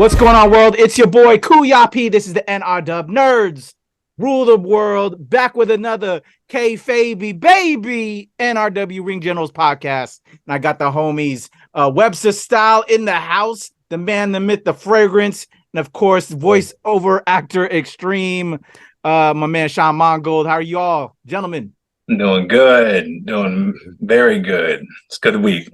What's going on, world? It's your boy Kuya P. This is the NRW Nerds Rule the World, back with another KayFabeyBaby NRW Ring Generals podcast. And I got the homies WebsterStyle in the house, the man, the myth, the fragrance, and of course, voiceover actor extreme, my man Shawn Mongold. How are you all, gentlemen? Doing good, doing very good. It's a good week.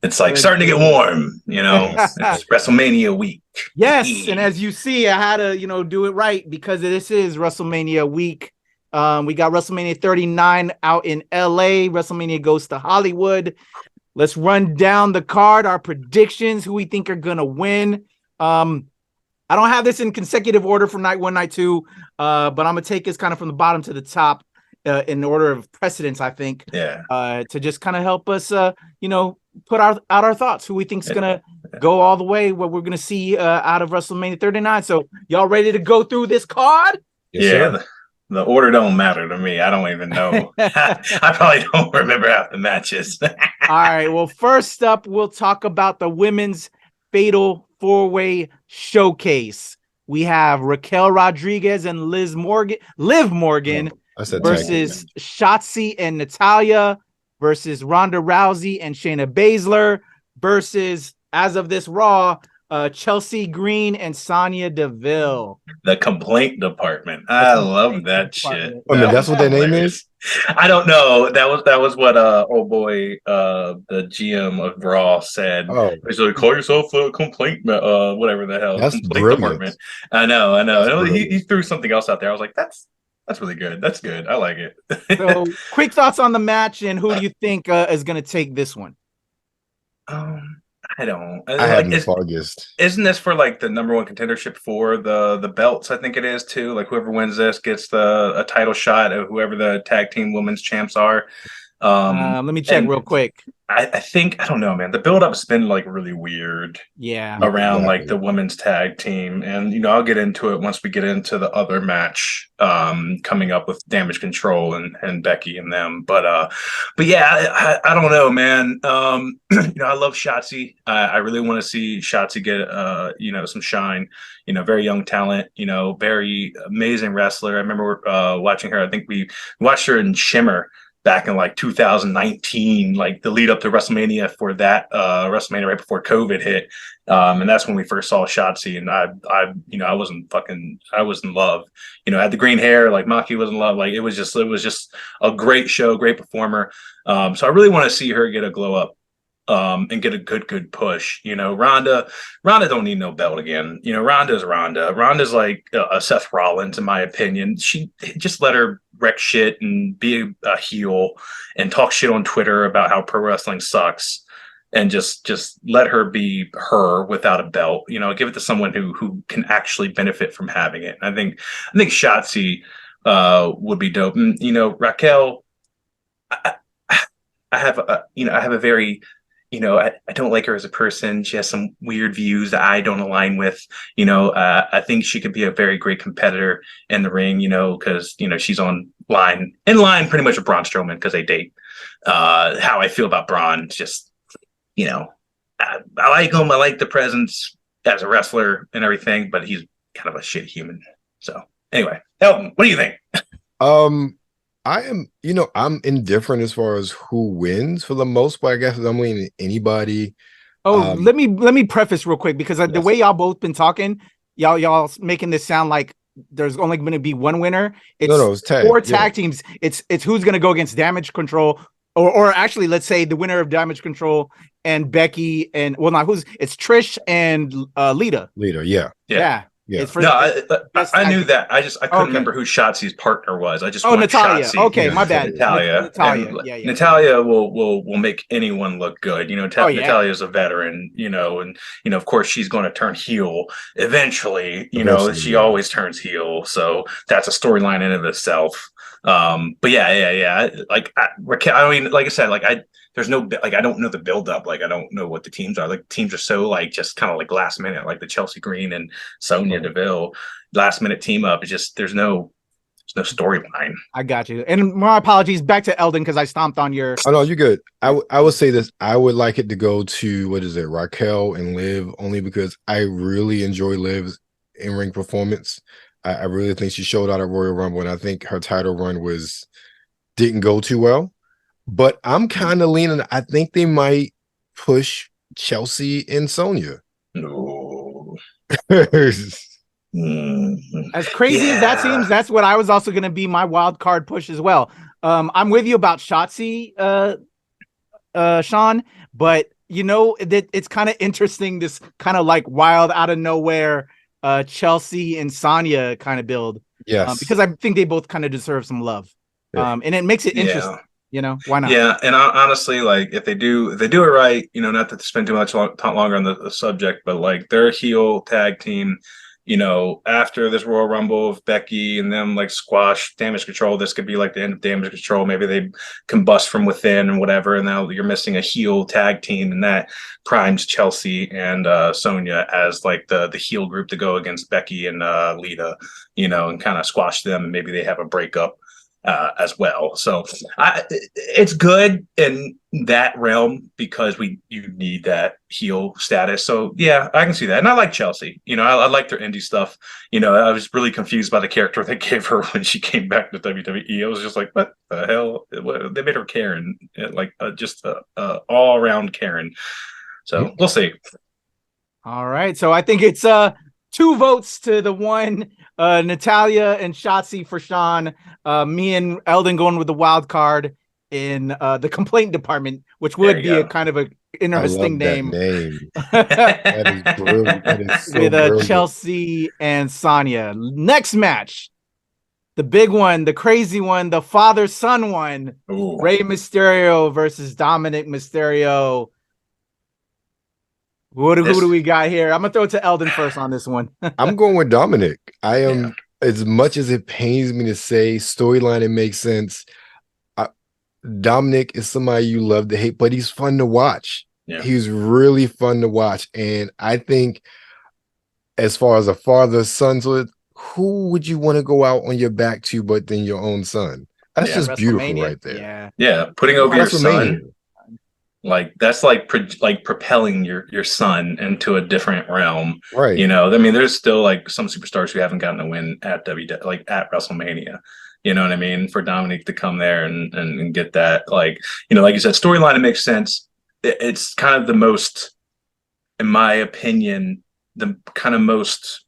It's like starting to get warm, you know. It's WrestleMania week. Yes, and as you see, I had to, do it right because this is WrestleMania week. We got WrestleMania 39 out in LA. WrestleMania goes to Hollywood. Let's run down the card, our predictions, who we think are gonna win. I don't have this in consecutive order from night one, night two, but I'm gonna take this kind of from the bottom to the top in order of precedence, I think. Yeah. To just kind of help us, put out our thoughts, who we think's gonna go all the way, what we're gonna see out of WrestleMania 39. So y'all ready to go through this card? Yes, the order don't matter to me. I don't even know. I probably don't remember half the matches. All right. Well, first up, we'll talk about the women's fatal four-way showcase. We have Raquel Rodriguez and Liv Morgan versus Shotzi and Natalya, versus Ronda Rousey and Shayna Baszler, versus, as of this Raw, Chelsea Green and Sonya Deville. The complaint department. I love that shit. I mean, that's what their name is? I don't know. That was what old boy the GM of Raw said. Oh. He's like, call yourself a complaint whatever the hell. That's complaint brilliant. Department. I know. He threw something else out there. I was like, that's really good. That's good. I like it. So, quick thoughts on the match, and who do you think is going to take this one? I don't. I have the foggiest. Isn't this for like the number one contendership for the belts? I think it is too. Like whoever wins this gets a title shot of whoever the tag team women's champs are. Let me check real quick. I think, I don't know, man. The build-up's been like really weird. Yeah. Around like the women's tag team. And I'll get into it once we get into the other match coming up with Damage Control and Becky and them. But yeah, I don't know, man. I love Shotzi. I really want to see Shotzi get some shine. Very young talent, very amazing wrestler. I remember watching her. I think we watched her in Shimmer back in like 2019, like the lead up to WrestleMania for that WrestleMania right before COVID hit. And that's when we first saw Shotzi, and I was in love. Had the green hair, like Maki was in love. Like it was just a great show, great performer. So I really want to see her get a glow up. And get a good push. Ronda don't need no belt again. Ronda's Ronda. Ronda's like a Seth Rollins, in my opinion. She just let her wreck shit and be a heel and talk shit on Twitter about how pro wrestling sucks, and just let her be her without a belt. Give it to someone who can actually benefit from having it. I think Shotzi would be dope. And, Raquel, I have a very I don't like her as a person. She has some weird views that I don't align with. I think she could be a very great competitor in the ring, because, she's in line pretty much with Braun Strowman because they date. How I feel about Braun, just, I like him. I like the presence as a wrestler and everything, but he's kind of a shit human. So anyway, Elton, what do you think? I'm indifferent as far as who wins for the most part. I guess I'm leaning anybody. Let me preface real quick, because the way y'all both been talking, y'all making this sound like there's only going to be one winner. It's tag. Four tag teams. It's who's going to go against Damage Control, or actually, let's say the winner of Damage Control and Becky and it's Trish and Lita. Yeah. Yeah. I knew that. I couldn't remember who Shotzi's partner was. I just Natalya. Shotzi. Okay, my bad. Natalya. Natalya will make anyone look good. Natalya is a veteran. And of course she's going to turn heel eventually. She always turns heel, so that's a storyline in of itself. But yeah. Raquel. I mean, like I said, there's no, I don't know the build up. I don't know what the teams are. The teams are so just kind of last minute, like the Chelsea Green and Sonya Deville last minute team up. It's just, there's no no storyline. I got you. And my apologies back to Eldon because I stomped on your. Oh no, you're good. I would say this. I would like it to go to what is it, Raquel and Liv, only because I really enjoy Liv's in-ring performance. I really think she showed out at Royal Rumble, and I think her title run didn't go too well. But I'm kind of leaning. I think they might push Chelsea and Sonya. No. As crazy as that seems, that's what I was also going to be my wild card push as well. I'm with you about Shotzi, Shawn, but it's kind of interesting, this kind of like wild out of nowhere Chelsea and Sonya kind of build. Yes, because I think they both kind of deserve some love. And it makes it interesting. Why not? Yeah, and honestly, like if they do it right, not to spend too much longer on the subject, but like their heel tag team, after this Royal Rumble of Becky and them like squash Damage Control, this could be like the end of Damage Control. Maybe they combust from within and whatever, and now you're missing a heel tag team, and that primes Chelsea and Sonya as like the heel group to go against Becky and Lita, and kind of squash them, and maybe they have a breakup as well. So it's good in that realm because you need that heel status. So yeah, I can see that. And I like Chelsea. I like their indie stuff. I was really confused by the character they gave her when she came back to WWE. I was just like, what the hell? They made her Karen, like just all around Karen. So we'll see. All right. So I think it's 2 votes to the 1. Natalya and Shotzi for Shawn. Me and Eldon going with the wild card in the complaint department, which would be a kind of an interesting name. That is brilliant. That is so with brilliant. Chelsea and Sonya. Next match, the big one, the crazy one, the father-son one. Ooh. Rey Mysterio versus Dominic Mysterio. Who do we got here? I'm gonna throw it to Eldon first on this one. I'm going with Dominic. I am, as much as it pains me to say, storyline, it makes sense. Dominic is somebody you love to hate, but he's fun to watch. Yeah. He's really fun to watch. And I think as far as a father-son, who would you want to go out on your back to but than your own son? That's just beautiful right there. Yeah. Putting over your son. Like that's like propelling your son into a different realm, right? There's still like some superstars who haven't gotten a win at at WrestleMania. You know what I mean? For Dominic to come there and get that, like you said, storyline, it makes sense. It's kind of the most, in my opinion, the kind of most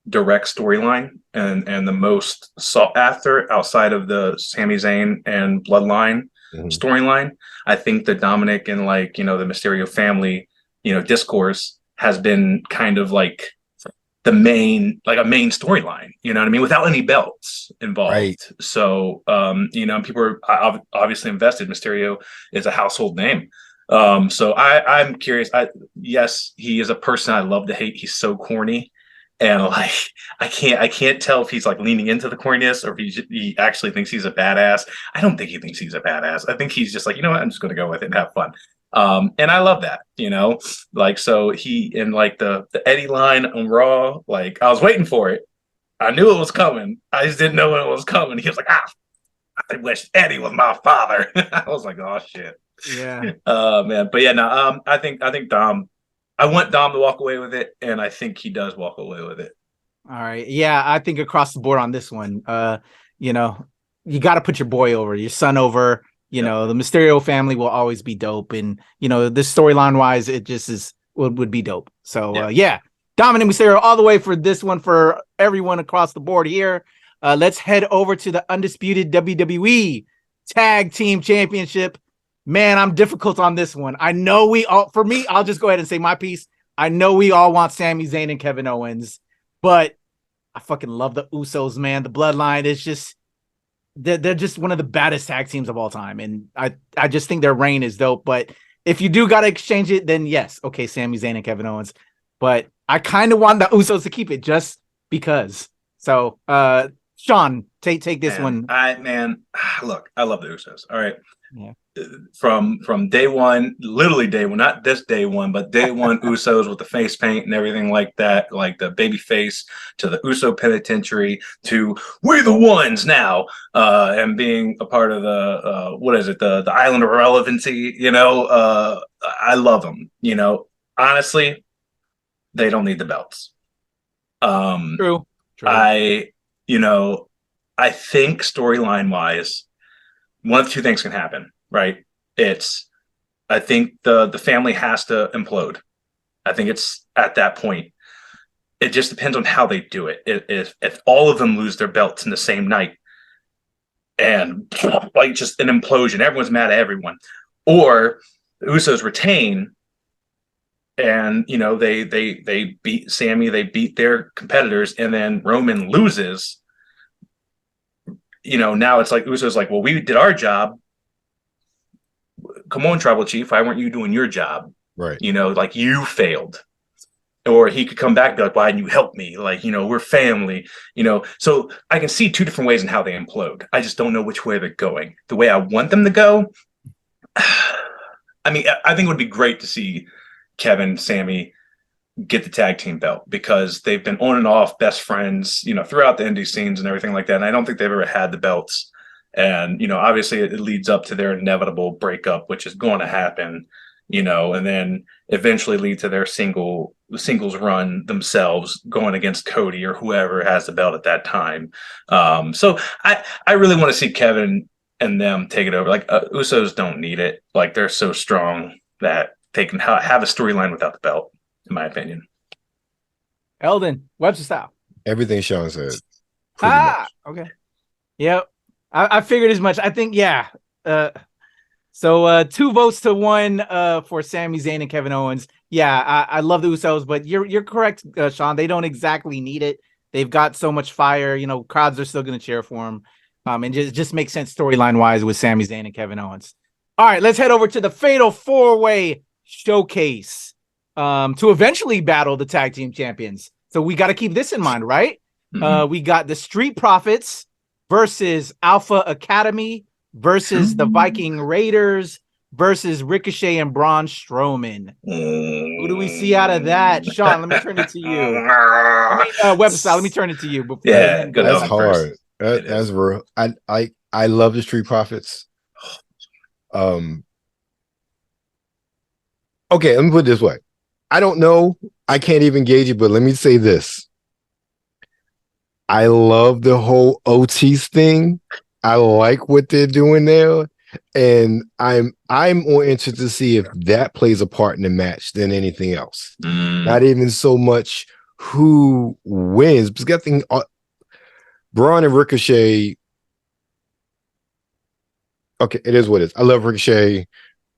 direct storyline and the most sought after outside of the Sami Zayn and Bloodline storyline. I think the Dominic and the Mysterio family, discourse has been kind of like the main, like a main storyline, without any belts involved. Right. So, people are obviously invested. Mysterio is a household name. So I'm curious. Yes, he is a person I love to hate. He's so corny. And like, I can't tell if he's like leaning into the corniness or if he actually thinks he's a badass. I don't think he thinks he's a badass. I think he's just like, I'm just going to go with it and have fun. And I love that, so he, in like the Eddie line on Raw, like I was waiting for it. I knew it was coming. I just didn't know when it was coming. He was like, I wish Eddie was my father. I was like, oh shit. Yeah. Man. But yeah, no, I think Dom, I want Dom to walk away with it, and I think he does walk away with it. All right. Yeah, I think across the board on this one, you got to put your boy over, your son over. The Mysterio family will always be dope. And, this storyline wise, it just would be dope. So, Dominic Mysterio all the way for this one for everyone across the board here. Let's head over to the undisputed WWE Tag Team Championship. Man, I'm difficult on this one. I know for me, I'll just go ahead and say my piece. I know we all want Sami Zayn and Kevin Owens, but I fucking love the Usos, man. The Bloodline is just, they're just one of the baddest tag teams of all time. And I just think their reign is dope. But if you do got to exchange it, then yes. Okay, Sami Zayn and Kevin Owens. But I kind of want the Usos to keep it just because. So, Shawn, take this one. Look, I love the Usos. All right. Yeah. from day one, literally day one, not this day one, but day one, Usos with the face paint and everything like that, like the baby face, to the Uso penitentiary, to we're the ones now, and being a part of the what is it, the Island of Relevancy, I love them. Honestly, they don't need the belts. True. I think storyline wise, one of two things can happen, right? I think the family has to implode. I think it's at that point. It just depends on how they do it. If all of them lose their belts in the same night, and like just an implosion, everyone's mad at everyone, or the Usos retain, and they beat Sammy, they beat their competitors, and then Roman loses. Now it's like Usos like, well, we did our job. Come on, Tribal Chief, why weren't you doing your job? Right. Like you failed. Or he could come back and be like, why didn't you help me? Like, we're family, So I can see two different ways in how they implode. I just don't know which way they're going. The way I want them to go, I mean, I think it would be great to see Kevin, Sammy get the tag team belt, because they've been on and off best friends, throughout the indie scenes and everything like that. And I don't think they've ever had the belts. And, obviously it leads up to their inevitable breakup, which is going to happen, and then eventually lead to their singles run themselves going against Cody or whoever has the belt at that time. So I really want to see Kevin and them take it over. Like Usos don't need it. Like they're so strong that they can have a storyline without the belt, in my opinion. Eldon, WebsterStyle. Everything Shawn said. Okay. Yep. I figured as much. I think, yeah. So 2 votes to 1 for Sami Zayn and Kevin Owens. Yeah, I love the Usos, but you're correct, Shawn. They don't exactly need it. They've got so much fire. Crowds are still going to cheer for them. And just makes sense storyline-wise with Sami Zayn and Kevin Owens. All right, let's head over to the Fatal 4-Way Showcase to eventually battle the tag team champions. So we got to keep this in mind, right? Mm-hmm. We got the Street Profits versus Alpha Academy versus the Viking Raiders versus Ricochet and Braun Strowman. Who do we see out of that? Shawn, let me turn it to you. WebsterStyle, let me turn it to you. Yeah, good. That's hard. That's real. I love the Street Profits. Okay, let me put it this way. I don't know. I can't even gauge it, but let me say this. I love the whole Otis thing. I like what they're doing there, and I'm more interested to see if that plays a part in the match than anything else. Not even so much who wins, because I think Braun and Ricochet. Okay, it is what it is. I love Ricochet.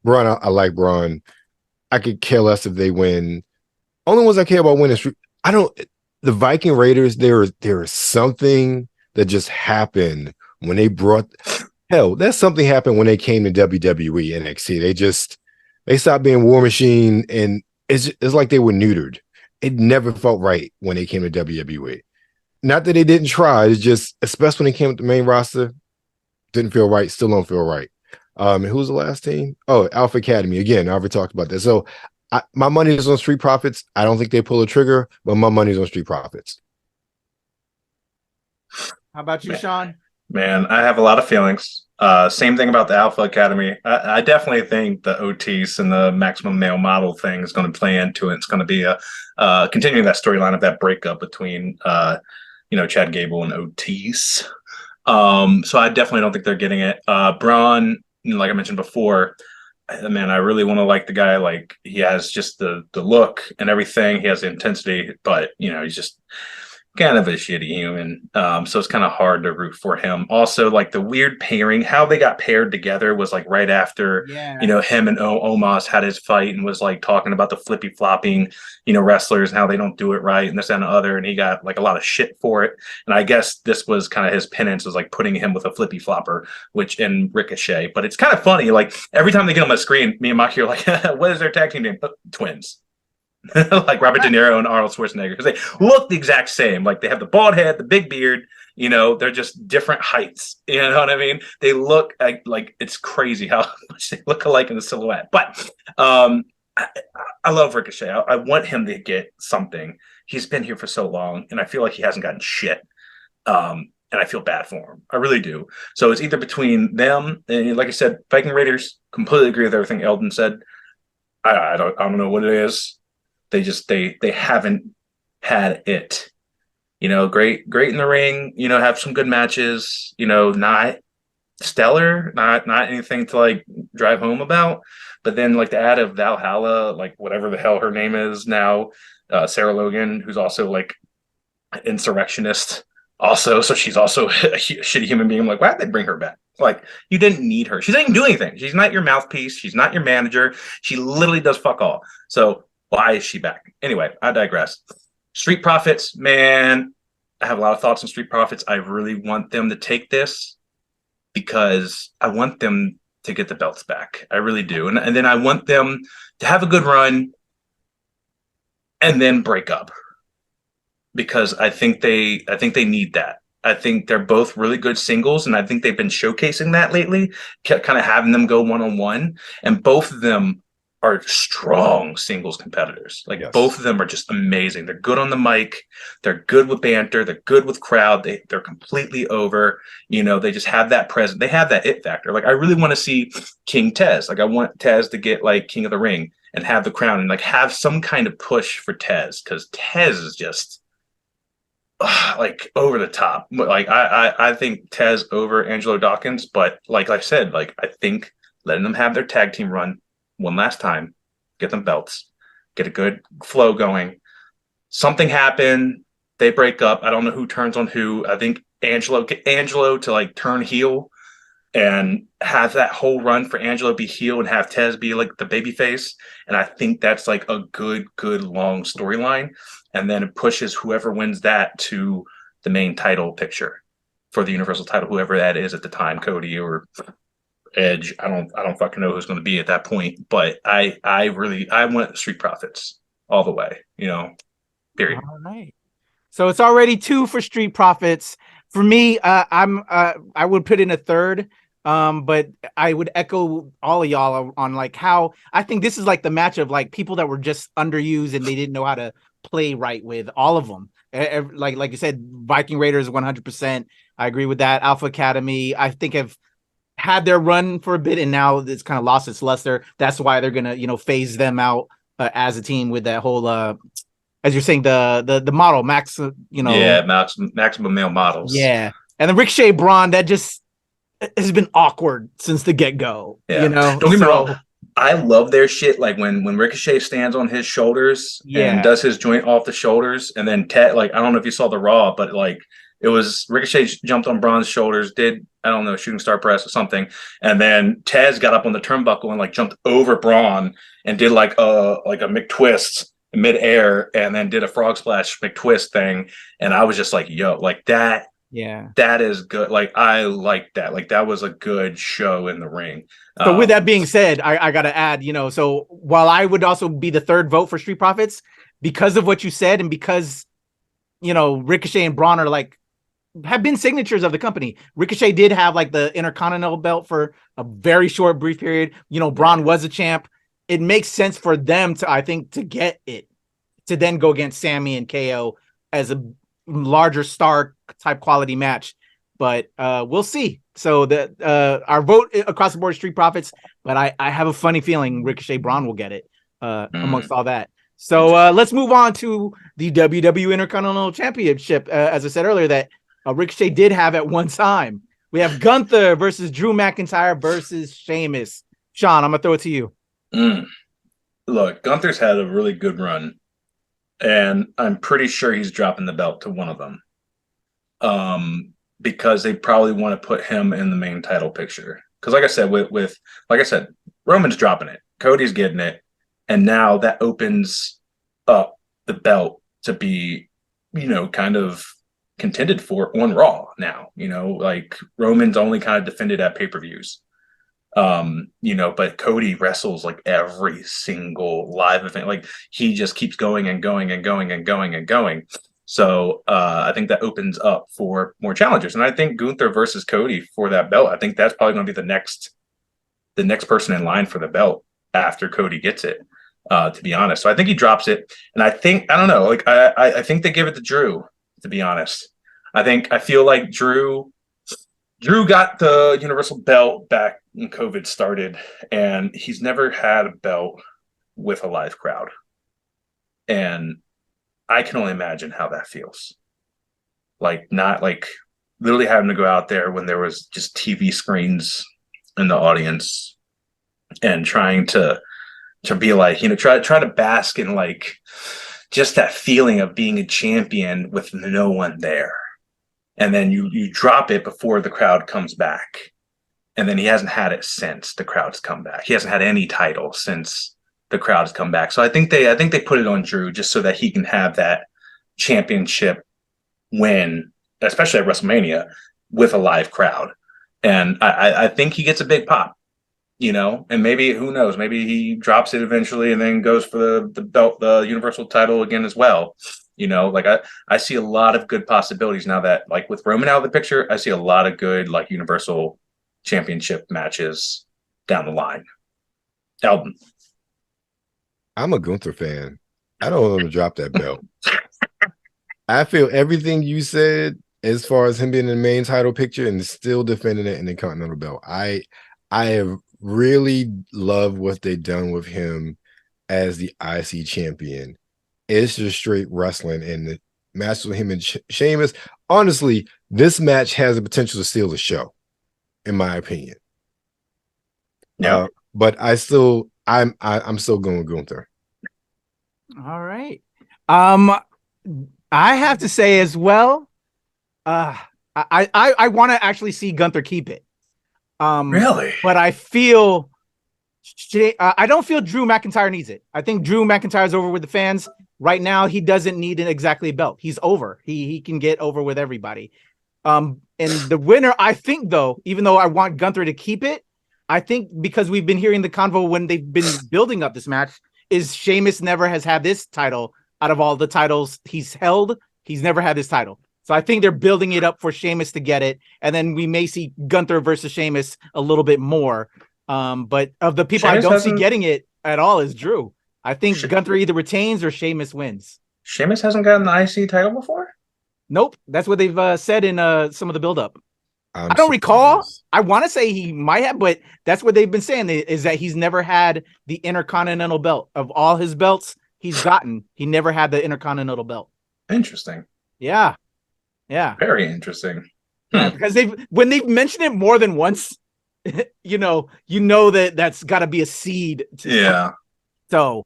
Braun, I like Braun. I could care less if they win. Only ones I care about winning. The Viking Raiders. There is something that just happened when they brought. Hell, that something happened when they came to WWE NXT. They stopped being War Machine, and it's like they were neutered. It never felt right when they came to WWE. Not that they didn't try. It's just, especially when they came to the main roster, didn't feel right. Still don't feel right. Who's the last team? Oh, Alpha Academy. Again, I already talked about that. So my money is on Street Profits. I don't think they pull a trigger, but my money is on Street Profits. How about you, Shawn? Man, I have a lot of feelings. Same thing about the Alpha Academy. I definitely think the Otis and the Maximum Male Model thing is going to play into it. It's going to be continuing that storyline of that breakup between Chad Gable and Otis. So I definitely don't think they're getting it. Braun, like I mentioned before, man, I really want to like the guy. Like, he has just the look and everything. He has the intensity, but he's just kind of a shitty human. So it's kind of hard to root for him. Also, like the weird pairing, how they got paired together was like right after, him and Omos had his fight and was like talking about the flippy flopping, wrestlers and how they don't do it right and this and the other. And he got like a lot of shit for it. And I guess this was kind of his penance, was like putting him with a flippy flopper, which in Ricochet. But it's kind of funny. Like every time they get on the screen, me and Maki are like, what is their tag team name? Twins. Like Robert De Niro and Arnold Schwarzenegger, because they look the exact same. Like they have the bald head, the big beard, You know, they're just different heights. You know what I mean? They look like it's crazy how much they look alike in the silhouette. But I love Ricochet. I want him to get something. He's been here for so long, and I feel like he hasn't gotten shit. And I feel bad for him. I really do. So it's either between them and, like I said, Viking Raiders. Completely agree with everything Eldon said. I don't know what it is. They haven't had it. You know, great in the ring. You know, have some good matches. You know, not stellar, not anything to like drive home about. But then like the ad of Valhalla, like whatever the hell her name is now, Sarah Logan, who's also like an insurrectionist. Also, so she's also a shitty human being. I'm like, why did they bring her back? Like, you didn't need her. She doesn't do anything. She's not your mouthpiece. She's not your manager. She literally does fuck all. So why is she back? Anyway, I digress. Street Profits, man, I have a lot of thoughts on Street Profits. I really want them to take this because I want them to get the belts back. I really do. And then I want them to have a good run and then break up. Because I think they need that. I think they're both really good singles, and I think they've been showcasing that lately, kind of having them go one-on-one, and both of them are strong singles competitors. Like both of them are just amazing. They're good on the mic. They're good with banter. They're good with crowd. They're completely over. You know, they just have that presence. They have that it factor. Like I really want to see King Tez. Like I want Tez to get like King of the Ring and have the crown and like have some kind of push for Tez because Tez is just like over the top. Like I think Tez over Angelo Dawkins, but like I said, like I think letting them have their tag team run one last time, get them belts, get a good flow going. Something happened, they break up. I don't know who turns on who. I think get Angelo to like turn heel and have that whole run for Angelo be heel and have Tez be like the baby face. And I think that's like a good long storyline. And then it pushes whoever wins that to the main title picture for the Universal title, whoever that is at the time, Cody or Edge. I don't fucking know who's going to be at that point, but I want Street Profits all the way, you know, period. All right. So it's already 2 for Street Profits. For me, I would put in a third. But I would echo all of y'all on like how I think this is like the match of like people that were just underused and they didn't know how to play right with all of them. Like you said, Viking Raiders 100%. I agree with that. Alpha Academy, I think have had their run for a bit and now it's kind of lost its luster. That's why they're gonna, you know, phase them out as a team with that whole as you're saying the model max, you know, maximum male models. Yeah, and the Ricochet Braun that just has been awkward since the get-go. Yeah. You know, don't get me wrong. I love their shit. Like when Ricochet stands on his shoulders and does his joint off the shoulders, and then Ted, like I don't know if you saw the Raw, but like it was Ricochet jumped on Braun's shoulders, did I don't know shooting star press or something, and then Tez got up on the turnbuckle and like jumped over Braun and did like a McTwist mid-air, and then did a frog splash McTwist thing, and I was just like, yo, like that. Yeah, that is good. Like I like that. Like that was a good show in the ring. So with that being said, I gotta add, you know, so while I would also be the third vote for Street Profits because of what you said and because, you know, Ricochet and Braun are like have been signatures of the company. Ricochet did have like the Intercontinental belt for a very short brief period. You know, Braun was a champ. It makes sense for them to, I think, to get it to then go against Sammy and KO as a larger star type quality match, but we'll see. So our vote across the board is Street Profits, but I have a funny feeling Ricochet Braun will get it amongst all that. So let's move on to the WWE Intercontinental Championship. As I said earlier, that Ricochet did have at one time. We have Gunther versus Drew McIntyre versus Sheamus. Shawn, I'm gonna throw it to you. Look, Gunther's had a really good run. And I'm pretty sure he's dropping the belt to one of them. Because they probably want to put him in the main title picture. Because like I said, with Roman's dropping it, Cody's getting it, and now that opens up the belt to be, you know, kind of contended for on Raw now. You know, like Roman's only kind of defended at pay-per-views. You know, but Cody wrestles like every single live event. Like he just keeps going and going and going and going and going. So I think that opens up for more challengers. And I think Gunther versus Cody for that belt, I think that's probably going to be the next person in line for the belt after Cody gets it, to be honest. So I think he drops it. And I don't know, like I think they give it to Drew, to be honest. I feel like Drew got the Universal belt back when COVID started, and he's never had a belt with a live crowd. And I can only imagine how that feels. Like, not like literally having to go out there when there was just TV screens in the audience and trying to be like, try to bask in like just that feeling of being a champion with no one there. And then you drop it before the crowd comes back. And then he hasn't had it since the crowd's come back. He hasn't had any title since the crowd's come back. So I think they put it on Drew just so that he can have that championship win, especially at WrestleMania, with a live crowd. And I think he gets a big pop, and maybe, who knows, maybe he drops it eventually and then goes for the belt, the Universal title again as well. Like I see a lot of good possibilities now that, like, with Roman out of the picture, I see a lot of good, like, Universal Championship matches down the line. Eldon. I'm a Gunther fan. I don't want him to drop that belt. I feel everything you said as far as him being in the main title picture and still defending it in the Continental belt. I have really loved what they've done with him as the IC champion. It's just straight wrestling, and the match with him and Sheamus. Honestly, this match has the potential to steal the show, in my opinion. Yeah, but I'm still going with Gunther. All right. I have to say as well, I want to actually see Gunther keep it. Really? But I feel I don't feel Drew McIntyre needs it. I think Drew McIntyre's over with the fans. Right now, he doesn't need exactly a belt. He's over. He can get over with everybody. And the winner, I think, though, even though I want Gunther to keep it, I think because we've been hearing the convo when they've been building up this match, is Sheamus never has had this title out of all the titles he's held. He's never had this title. So I think they're building it up for Sheamus to get it. And then we may see Gunther versus Sheamus a little bit more. But of the people Sheamus I don't see getting it at all is Drew. I think Gunther either retains or Sheamus wins. Sheamus hasn't gotten the IC title before? Nope. That's what they've said in some of the build-up. I don't recall. I want to say he might have, but that's what they've been saying, is that he's never had the Intercontinental belt. Of all his belts he's gotten, he never had the Intercontinental belt. Interesting. Yeah. Very interesting. Yeah, because when they've mentioned it more than once, you know that that's got to be a seed. So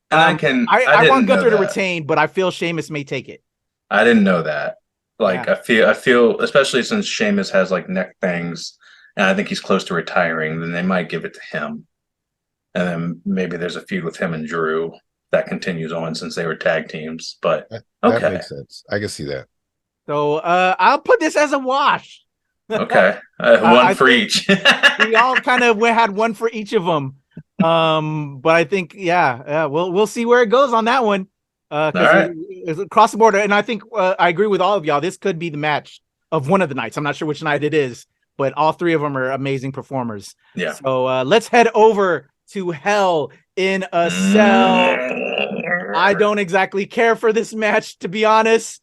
I want Gunther to retain, but I feel Sheamus may take it. I didn't know that. Like, yeah. I feel, especially since Sheamus has like neck things, and I think he's close to retiring, then they might give it to him. And then maybe there's a feud with him and Drew that continues on since they were tag teams. But okay, that makes sense. I can see that. So I'll put this as a wash. Okay, one for each. We all kind of had one for each of them. But I think, we'll see where it goes on that one. It's across the border, and I think I agree with all of y'all. This could be the match of one of the nights. I'm not sure which night it is, but all three of them are amazing performers. Yeah. So let's head over to Hell in a Cell. I don't exactly care for this match, to be honest.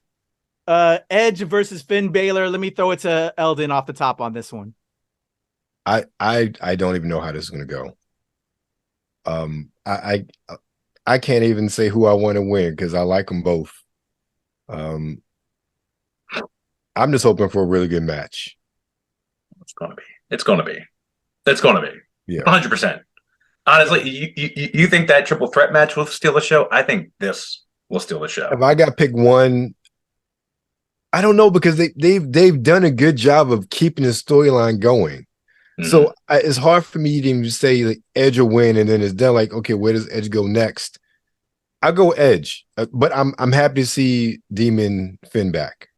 Edge versus Finn Balor. Let me throw it to Eldon off the top on this one. I don't even know how this is going to go. I can't even say who I want to win because I like them both. I'm just hoping for a really good match. It's gonna be. Yeah, 100%. Honestly, you think that triple threat match will steal the show? I think this will steal the show. If I got to pick one, I don't know, because they've done a good job of keeping the storyline going. Mm-hmm. So it's hard for me to even say like Edge will win, and then it's done. Like, okay, where does Edge go next? I'll go Edge, but I'm happy to see Demon Finn back.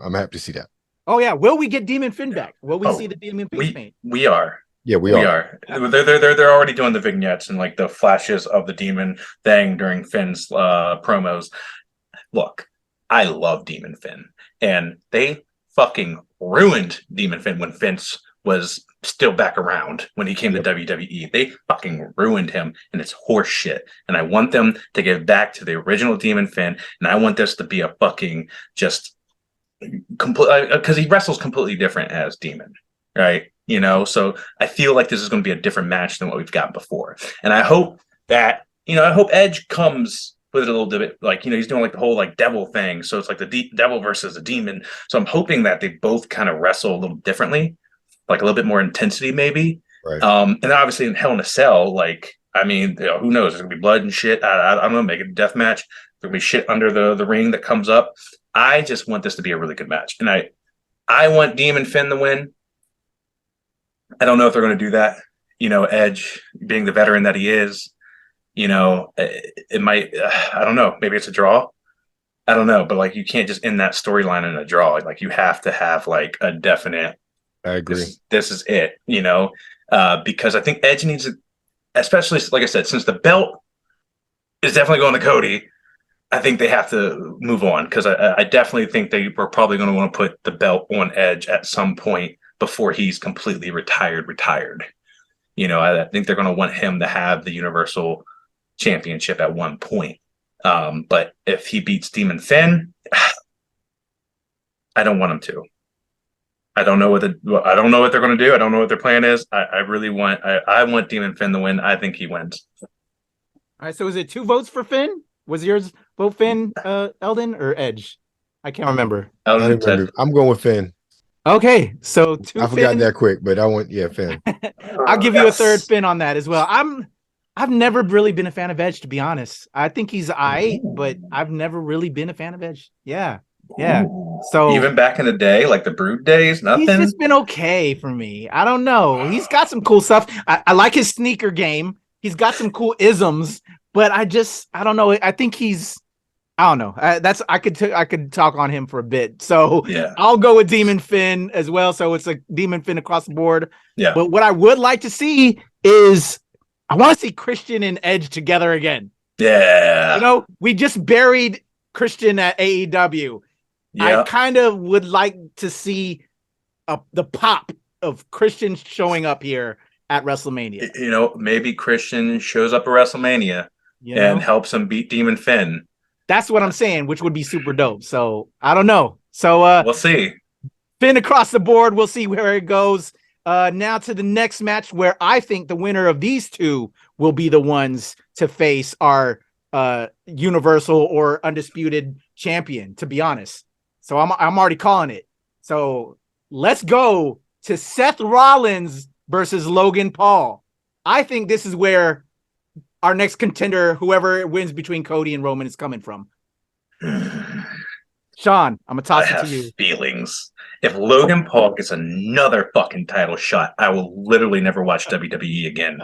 I'm happy to see that. Oh yeah, will we get Demon Finn back? Will we see the Demon Finn paint? We are. Yeah, we are. They're already doing the vignettes and like the flashes of the demon thing during Finn's promos. Look, I love Demon Finn, and they fucking ruined Demon Finn when Vince was still back around when he came to WWE. They fucking ruined him, and it's horse shit. And I want them to get back to the original Demon Finn, and I want this to be a fucking just complete, because he wrestles completely different as Demon, right? You know, so I feel like this is going to be a different match than what we've got before, and I hope that, you know, I hope Edge comes with it a little bit, like, you know, he's doing like the whole like devil thing, so it's like the devil versus the demon. So I'm hoping that they both kind of wrestle a little differently, like a little bit more intensity, maybe. Right. And then obviously in Hell in a Cell, like, I mean, you know, who knows? There's gonna be blood and shit. I don't know. Make it a death match. There'll be shit under the ring that comes up. I just want this to be a really good match, and I want Demon Finn to win. I don't know if they're going to do that. You know, Edge being the veteran that he is, you know, it might, I don't know, maybe it's a draw. I don't know, but like, you can't just end that storyline in a draw. Like, you have to have like a definite, I agree. This is it, you know, because I think Edge needs to, especially, like I said, since the belt is definitely going to Cody, I think they have to move on, because I definitely think they were probably going to want to put the belt on Edge at some point before he's completely retired. You know, I think they're going to want him to have the Universal Championship at one point. But if he beats Demon Finn, I don't want him to. I don't know what they're going to do. I don't know what their plan is. I really want, I want Demon Finn to win. I think he wins. All right. So is it 2 votes for Finn? Was yours vote Finn, Eldon, or Edge? I can't remember. Eldon remember. I'm going with Finn. Okay, so 2 I forgot that quick, but I want Finn. I'll give you a third Finn on that as well. I've never really been a fan of Edge, to be honest. I think he's but I've never really been a fan of Edge. Yeah. So even back in the day, like the Brood days, nothing. He's just been okay for me. I don't know. He's got some cool stuff. I like his sneaker game. He's got some cool isms, but I don't know. I think I don't know. I could talk on him for a bit. So yeah, I'll go with Demon Finn as well. So it's a Demon Finn across the board. Yeah. But what I would like to see is, I want to see Christian and Edge together again. Yeah. You know, we just buried Christian at AEW. Yeah. I kind of would like to see the pop of Christian showing up here at WrestleMania. You know, maybe Christian shows up at WrestleMania and helps him beat Demon Finn. That's what I'm saying, which would be super dope. So I don't know. So we'll see. Finn across the board. We'll see where it goes. Now to the next match, where I think the winner of these two will be the ones to face our Universal or Undisputed champion, to be honest. So I'm already calling it. So let's go to Seth Rollins versus Logan Paul. I think this is where our next contender, whoever wins between Cody and Roman, is coming from. Shawn, I'm gonna toss it to you. Feelings. If Logan Paul gets another fucking title shot, I will literally never watch WWE again.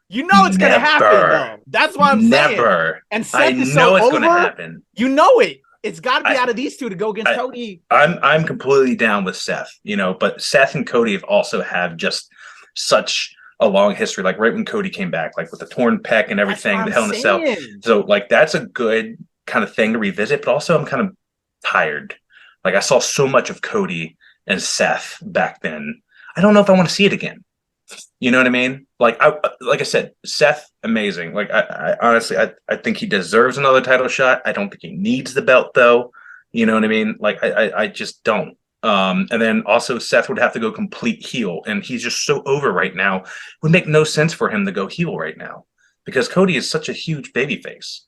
You know it's gonna happen, though. That's what I'm saying. Never. And Seth I is know so it's over. gonna happen. You know it. It's got to be out of these two to go against Cody. I'm completely down with Seth, you know, but Seth and Cody have also had just such a long history. Like right when Cody came back, like with the torn pec and everything, the Hell in a Cell. So like that's a good kind of thing to revisit, but also I'm kind of tired. Like I saw so much of Cody and Seth back then. I don't know if I want to see it again. You know what I mean? Like I said, Seth, amazing. Like I honestly, I think he deserves another title shot. I don't think he needs the belt though. You know what I mean? Like I just don't. And then also Seth would have to go complete heel, and he's just so over right now. It would make no sense for him to go heel right now because Cody is such a huge babyface,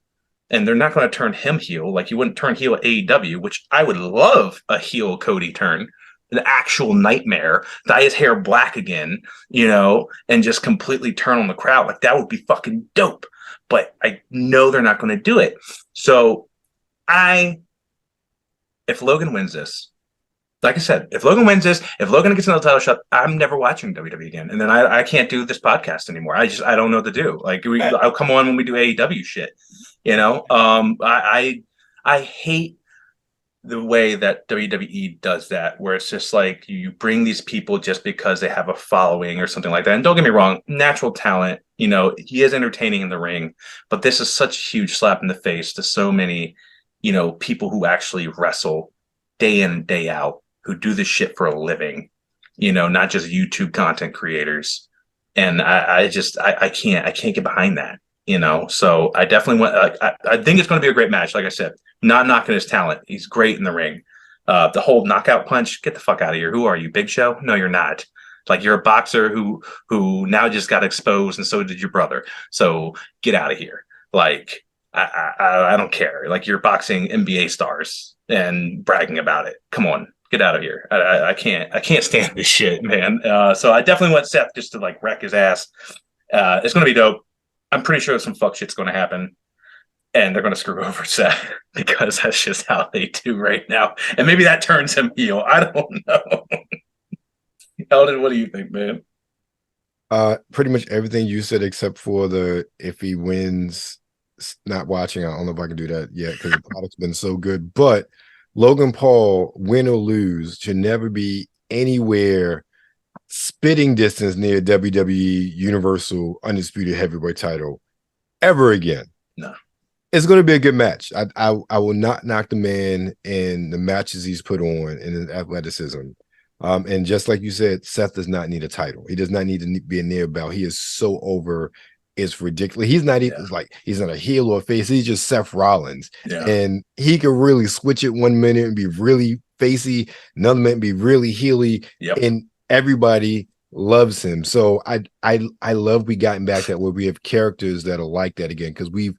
and they're not going to turn him heel. Like you wouldn't turn heel at AEW, which I would love a heel Cody turn. An actual nightmare, dye his hair black again, you know, and just completely turn on the crowd. Like that would be fucking dope. But I know they're not going to do it. So if Logan wins this, like I said, if Logan gets another title shot, I'm never watching WWE again. And then I can't do this podcast anymore. I don't know what to do. Like I'll come on when we do AEW shit, you know? I hate the way that WWE does that, where it's just like you bring these people just because they have a following or something like that. And don't get me wrong, natural talent, you know, he is entertaining in the ring, but this is such a huge slap in the face to so many people who actually wrestle day in and day out, who do this shit for a living, not just YouTube content creators. And I can't get behind that, So I definitely want. I think it's going to be a great match. Like I said, not knocking his talent. He's great in the ring. The whole knockout punch, get the fuck out of here. Who are you, Big Show? No, you're not. Like, you're a boxer who now just got exposed, and so did your brother. So get out of here. Like, I don't care. Like, you're boxing NBA stars and bragging about it. Come on, get out of here. I can't stand this shit, man. So I definitely want Seth just to like wreck his ass. It's gonna be dope. I'm pretty sure some fuck shit's gonna happen, and they're gonna screw over Seth because that's just how they do right now. And maybe that turns him heel. I don't know. Eldon, what do you think, man? Pretty much everything you said, except for if he wins, not watching. I don't know if I can do that yet because the product's been so good. But Logan Paul, win or lose, should never be anywhere spitting distance near WWE Universal Undisputed Heavyweight title ever again. No. It's going to be a good match. I will not knock the man in the matches he's put on and his athleticism. And just like you said, Seth does not need a title. He does not need to be a near belt. He is so over. It's ridiculous. He's not even he's not a heel or a face. He's just Seth Rollins. Yeah. And he can really switch it one minute and be really facey, another minute be really heely. Yep. And everybody loves him. So I love we gotten back that where we have characters that are like that again, because we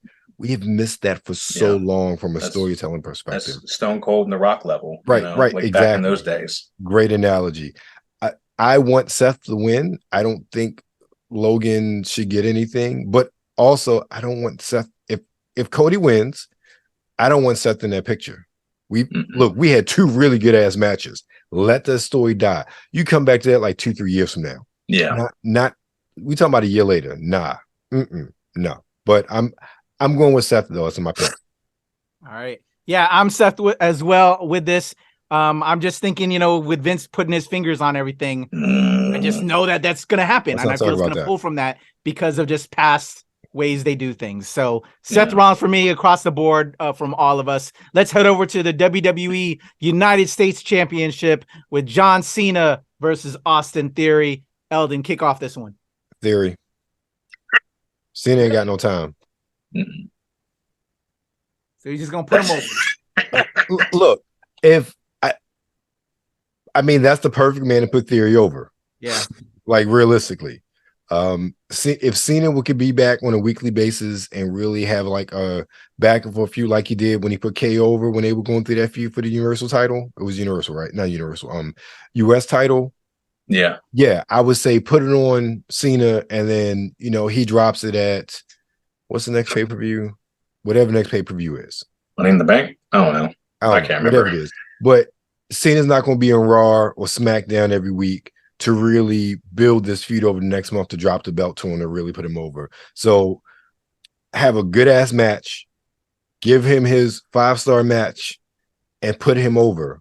have missed that for so long from a storytelling perspective. That's Stone Cold and The Rock level. Right, right, like exactly. Back in those days. Great analogy. I want Seth to win. I don't think Logan should get anything, but also I don't want Seth. If Cody wins, I don't want Seth in that picture. We had two really good ass matches. Let the story die. You come back to that like 2-3 years from now. Yeah. Not we talking about a year later. Nah. No. But I'm going with Seth though. It's my pick. All right. Yeah, I'm Seth as well with this. I'm just thinking, with Vince putting his fingers on everything, I just know that that's going to happen. And I feel it's going to pull from that because of just past ways they do things. So Seth Rollins for me across the board from all of us. Let's head over to the WWE United States Championship with John Cena versus Austin Theory. Eldon, kick off this one. Theory. Cena ain't got no time. So you're just going to put him over. Look, I mean, that's the perfect man to put Theory over. Yeah. Like, realistically. If Cena could be back on a weekly basis and really have like a back and forth feud like he did when he put K over when they were going through that feud for the Universal title. It was Universal, right? Not Universal. US title. Yeah. Yeah. I would say put it on Cena and then, he drops it at what's the next pay-per-view? Whatever next pay-per-view is. Money in the Bank? I don't know. I can't remember. Whatever it is. But Cena's not going to be on Raw or SmackDown every week to really build this feud over the next month to drop the belt to him to really put him over. So have a good ass match, give him his 5-star match, and put him over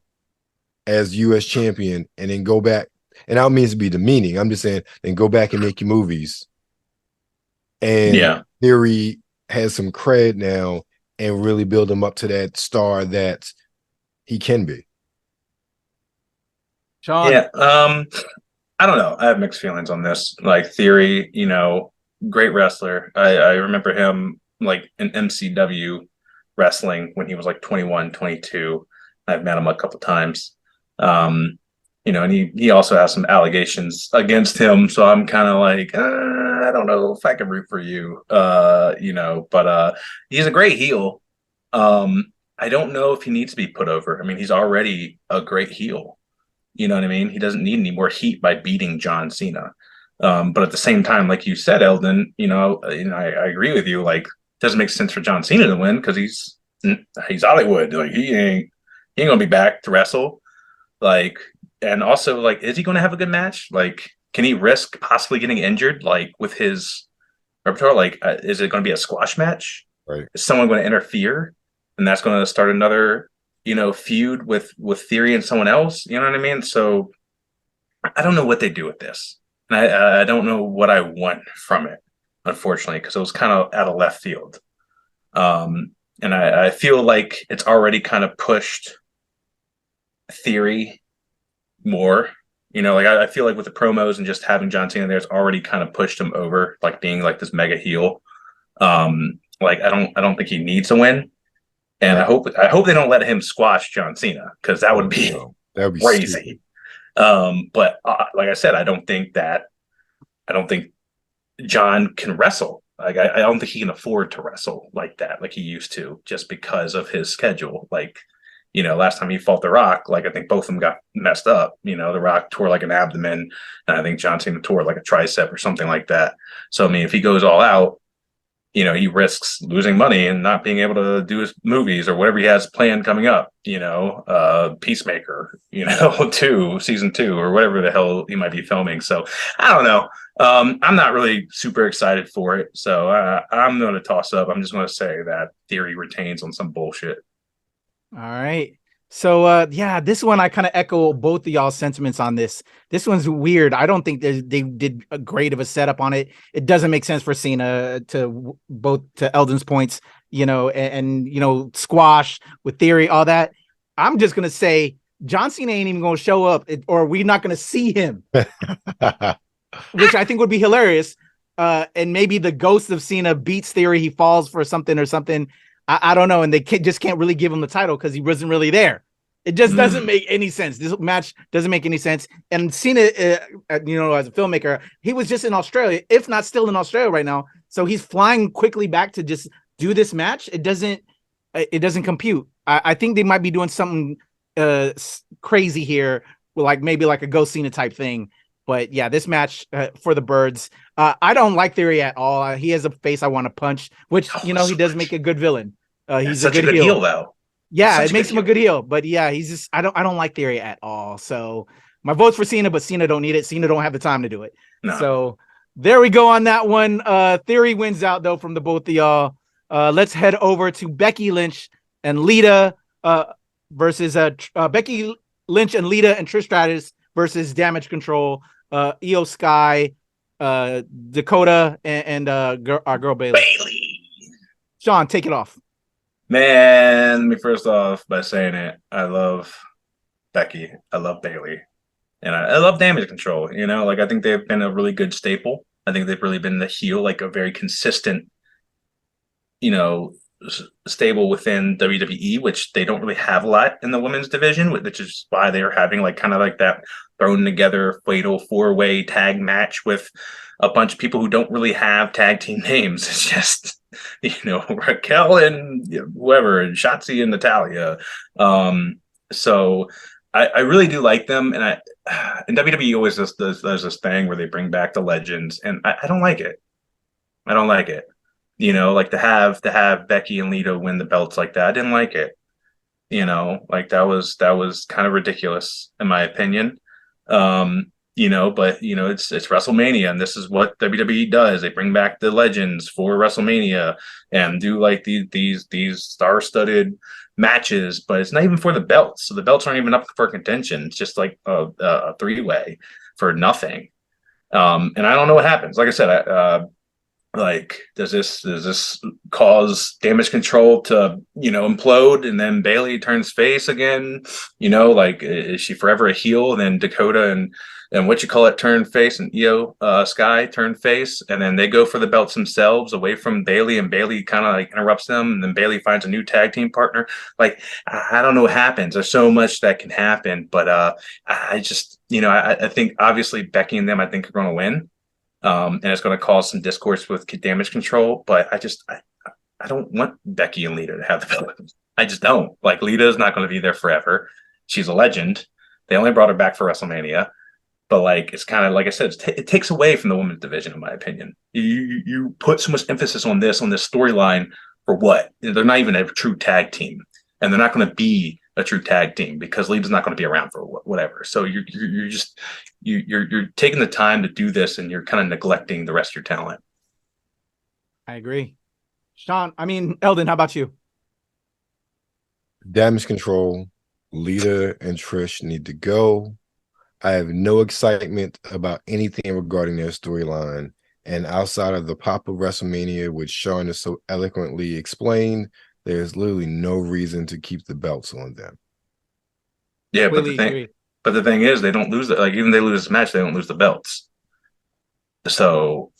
as US champion, and then go back. And I don't mean to be demeaning. I'm just saying, then go back and make your movies. And Theory has some cred now and really build him up to that star that he can be. Shawn. Yeah. I don't know. I have mixed feelings on this. Like, Theory, great wrestler. I remember him like in MCW wrestling when he was like 21, 22. I've met him a couple times. And he also has some allegations against him. So I'm kind of like, I don't know if I can root for you, but he's a great heel. I don't know if he needs to be put over. I mean, he's already a great heel. You know what I mean? He doesn't need any more heat by beating John Cena. But at the same time, like you said, Eldon, I agree with you. Like, it doesn't make sense for John Cena to win because he's Hollywood. Like, he ain't gonna be back to wrestle. Like, and also, like, is he gonna have a good match? Like, can he risk possibly getting injured? Like, with his repertoire, like, is it gonna be a squash match? Right? Is someone going to interfere, and that's going to start another feud with Theory and someone else? You know what I mean? So I don't know what they do with this. And I don't know what I want from it, unfortunately, because it was kind of out of left field. And I feel like it's already kind of pushed Theory more. Like I feel like with the promos and just having John Cena there, it's already kind of pushed him over, like being like this mega heel. Like I don't think he needs a win. And Right. I hope they don't let him squash John Cena, because that would be crazy. But like I said, I don't think John can wrestle. Like I don't think he can afford to wrestle like that, like he used to, just because of his schedule. Like, last time he fought The Rock, like I think both of them got messed up. The Rock tore like an abdomen, and I think John Cena tore like a tricep or something like that. So I mean, if he goes all out, he risks losing money and not being able to do his movies or whatever he has planned coming up, Peacemaker, season 2 or whatever the hell he might be filming. So I don't know. I'm not really super excited for it. So I'm going to toss up. I'm just going to say that Theory retains on some bullshit. All right. So, this one, I kind of echo both of y'all's sentiments on this. This one's weird. I don't think they did a great of a setup on it. It doesn't make sense for Cena to Eldon's points, and squash with Theory, all that. I'm just going to say John Cena ain't even going to show up, or we're not going to see him, which I think would be hilarious. And maybe the ghost of Cena beats Theory. He falls for something or something. I don't know, and they just can't really give him the title because he wasn't really there. It just doesn't make any sense. This match doesn't make any sense. And Cena, as a filmmaker, he was just in Australia, if not still in Australia right now. So he's flying quickly back to just do this match. It doesn't compute. I think they might be doing something crazy here, like maybe like a Ghost Cena type thing. But yeah, this match for the birds. I don't like Theory at all. He has a face I want to punch, which he does make a good villain. He's such a good heel though. Yeah, it makes him a good heel, but yeah, he's just I don't like Theory at all. So my vote's for Cena, but Cena don't need it. Cena don't have the time to do it. No. So there we go on that one. Theory wins out though from the both of y'all. Let's head over to Becky Lynch and Lita versus Becky Lynch and Lita and Trish Stratus versus Damage Control, Io Sky, Dakota, and our girl Bayley. Shawn, take it off. Man, let me first off by saying it. I love Becky. I love Bayley. And I love Damage Control. Like I think they've been a really good staple. I think they've really been the heel, like a very consistent, stable within WWE, which they don't really have a lot in the women's division, which is why they're having like kind of like that thrown together fatal 4-way tag match with a bunch of people who don't really have tag team names. It's just Raquel and whoever, and Shotzi and Natalia. So I really do like them, and WWE always does this thing where they bring back the legends, and I don't like it. I don't like it. Like to have Becky and Lita win the belts like that. I didn't like it. Like that was kind of ridiculous in my opinion. But it's WrestleMania, and this is what WWE does. They bring back the legends for WrestleMania and do like these star-studded matches, but it's not even for the belts. So the belts aren't even up for contention. It's just like a 3-way for nothing. And I don't know what happens. Like I said, like does this cause Damage Control to implode, and then Bayley turns face again? Like is she forever a heel, and then Dakota and turn face, and Io Sky turn face, and then they go for the belts themselves away from Bayley, and Bayley kind of like interrupts them, and then Bayley finds a new tag team partner. Like I don't know what happens. There's so much that can happen, but I just I think obviously Becky and them I think are going to win. And it's going to cause some discourse with Damage Control, but I don't want Becky and Lita to have the belt. I just don't. Like Lita is not going to be there forever. She's a legend. They only brought her back for WrestleMania, but like it's kind of like I said, it takes away from the women's division, in my opinion. You put so much emphasis on this storyline for what? They're not even a true tag team, and they're not going to be a true tag team because Lita's not going to be around for whatever. So you're taking the time to do this, and you're kind of neglecting the rest of your talent. I agree. Eldon, how about you? Damage Control, Lita and Trish need to go. I have no excitement about anything regarding their storyline. And outside of the pop of WrestleMania, which Shawn has so eloquently explained, there's literally no reason to keep the belts on them. Yeah, Completely agree. but the thing is, they don't lose like even they lose this match, they don't lose the belts. So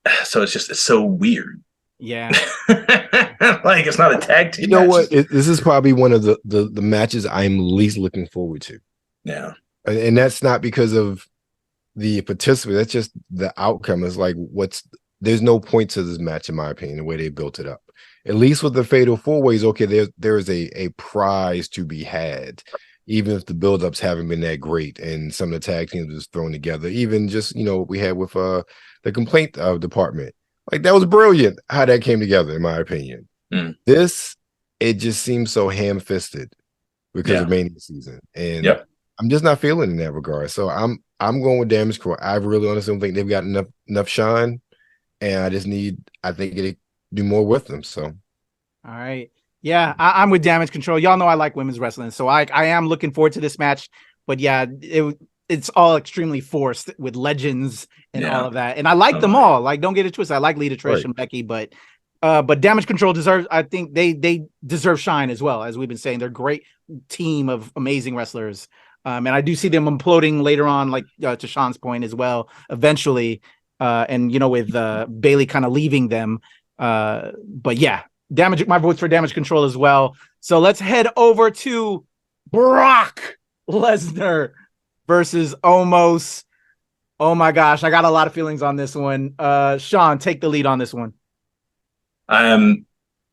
it's so weird. Yeah. Like it's not a tag team. You know what? This is probably one of the matches I'm least looking forward to. Yeah. And that's not because of the participant. That's just the outcome. It's like there's no point to this match, in my opinion, the way they built it up. At least with the Fatal 4-Ways, okay, there's a prize to be had, even if the build-ups haven't been that great and some of the tag teams was thrown together. Even just, what we had with the complaint department. Like, that was brilliant how that came together, in my opinion. This, it just seems so ham-fisted because of Mania season. And I'm just not feeling in that regard. So I'm going with Damage Control. I really honestly don't think they've got enough shine. And I think it do more with them. So, all right, yeah, I'm with Damage Control. Y'all know I like women's wrestling, so I am looking forward to this match. But yeah, it's all extremely forced with legends and all of that. And I like them all. Like, don't get it twisted. I like Lita, Trish, and Becky, but Damage Control deserves. I think they deserve shine as well, as we've been saying. They're a great team of amazing wrestlers, and I do see them imploding later on, like to Shawn's point as well. Eventually. And with Bayley kind of leaving them, but yeah, my vote's for Damage Control as well. So let's head over to Brock Lesnar versus Omos. Oh my gosh, I got a lot of feelings on this one. Shawn, take the lead on this one.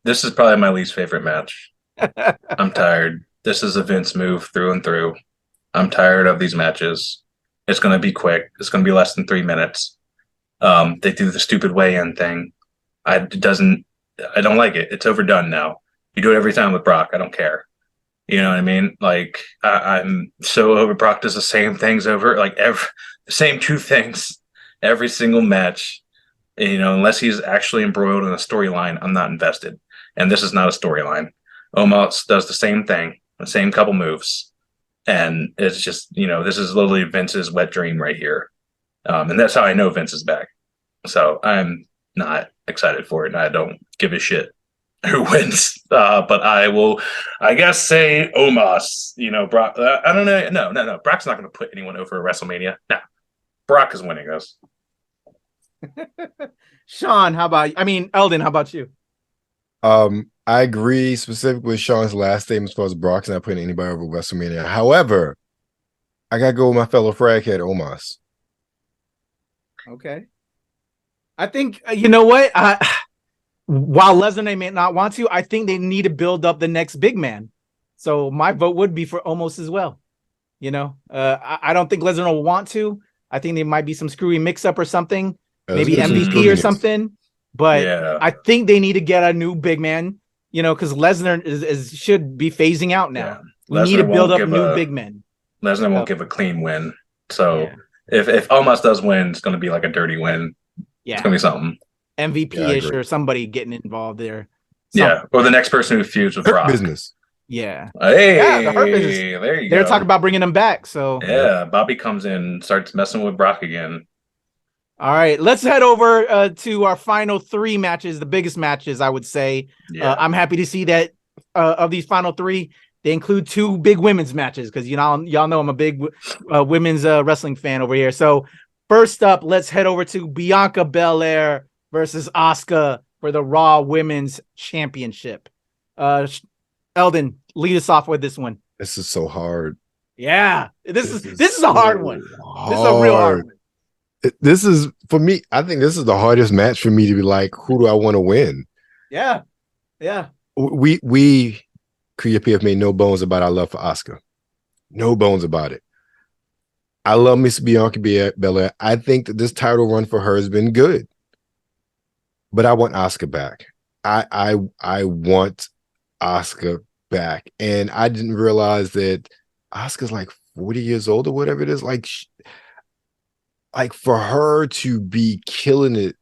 This is probably my least favorite match. I'm tired. This is a Vince move through and through. I'm tired of these matches. It's going to be quick. It's going to be less than 3 minutes. They do the stupid weigh-in thing. I don't like it. It's overdone now. You do it every time with Brock. I don't care. You know what I mean? Like, I'm so over. Brock does the same things over, like the same two things every single match. And, unless he's actually embroiled in a storyline, I'm not invested. And this is not a storyline. Omos does the same thing, the same couple moves. And it's just, this is literally Vince's wet dream right here. And that's how I know Vince is back. So I'm not excited for it, and I don't give a shit who wins. But I will, I guess, say Omos. Brock. I don't know. No. Brock's not going to put anyone over at WrestleMania. No, Brock is winning this. Shawn, Eldon, how about you? I agree specifically with Shawn's last statement as far as Brock's not putting anybody over WrestleMania. However, I got to go with my fellow fraghead, Omos. Okay. I think, you know what? While Lesnar may not want to, I think they need to build up the next big man. So my vote would be for Omos as well. I don't think Lesnar will want to. I think there might be some screwy mix-up or something. Maybe MVP or something. But I think they need to get a new big man, because Lesnar should be phasing out now. Yeah. We need to build up new big men. Lesnar won't give a clean win. So if Omos does win, it's going to be like a dirty win. Yeah. It's going to be something. MVP-ish or somebody getting involved there. Yeah. Or the next person who feuds with Brock. Business. Yeah. Hey, the Hurt Business. There you go. They're talking about bringing him back. So yeah, Bobby comes in, starts messing with Brock again. All right, let's head over to our final 3 matches, the biggest matches, I would say. Yeah. I'm happy to see that of these final 3, they include 2 big women's matches because y'all know I'm a big women's wrestling fan over here. So first up, let's head over to Bianca Belair versus Asuka for the Raw Women's Championship. Eldon, lead us off with this one. This is so hard. Yeah, this is a hard one. This is a real hard one. This is, for me, I think this is the hardest match for me to be like, who do I want to win? Yeah. We Kuya P have made no bones about our love for Asuka. No bones about it. I love Miss Bianca Belair. I think that this title run for her has been good. But I want Asuka back. I want Asuka back. And I didn't realize that Asuka's like 40 years old or whatever it is. Like for her to be killing it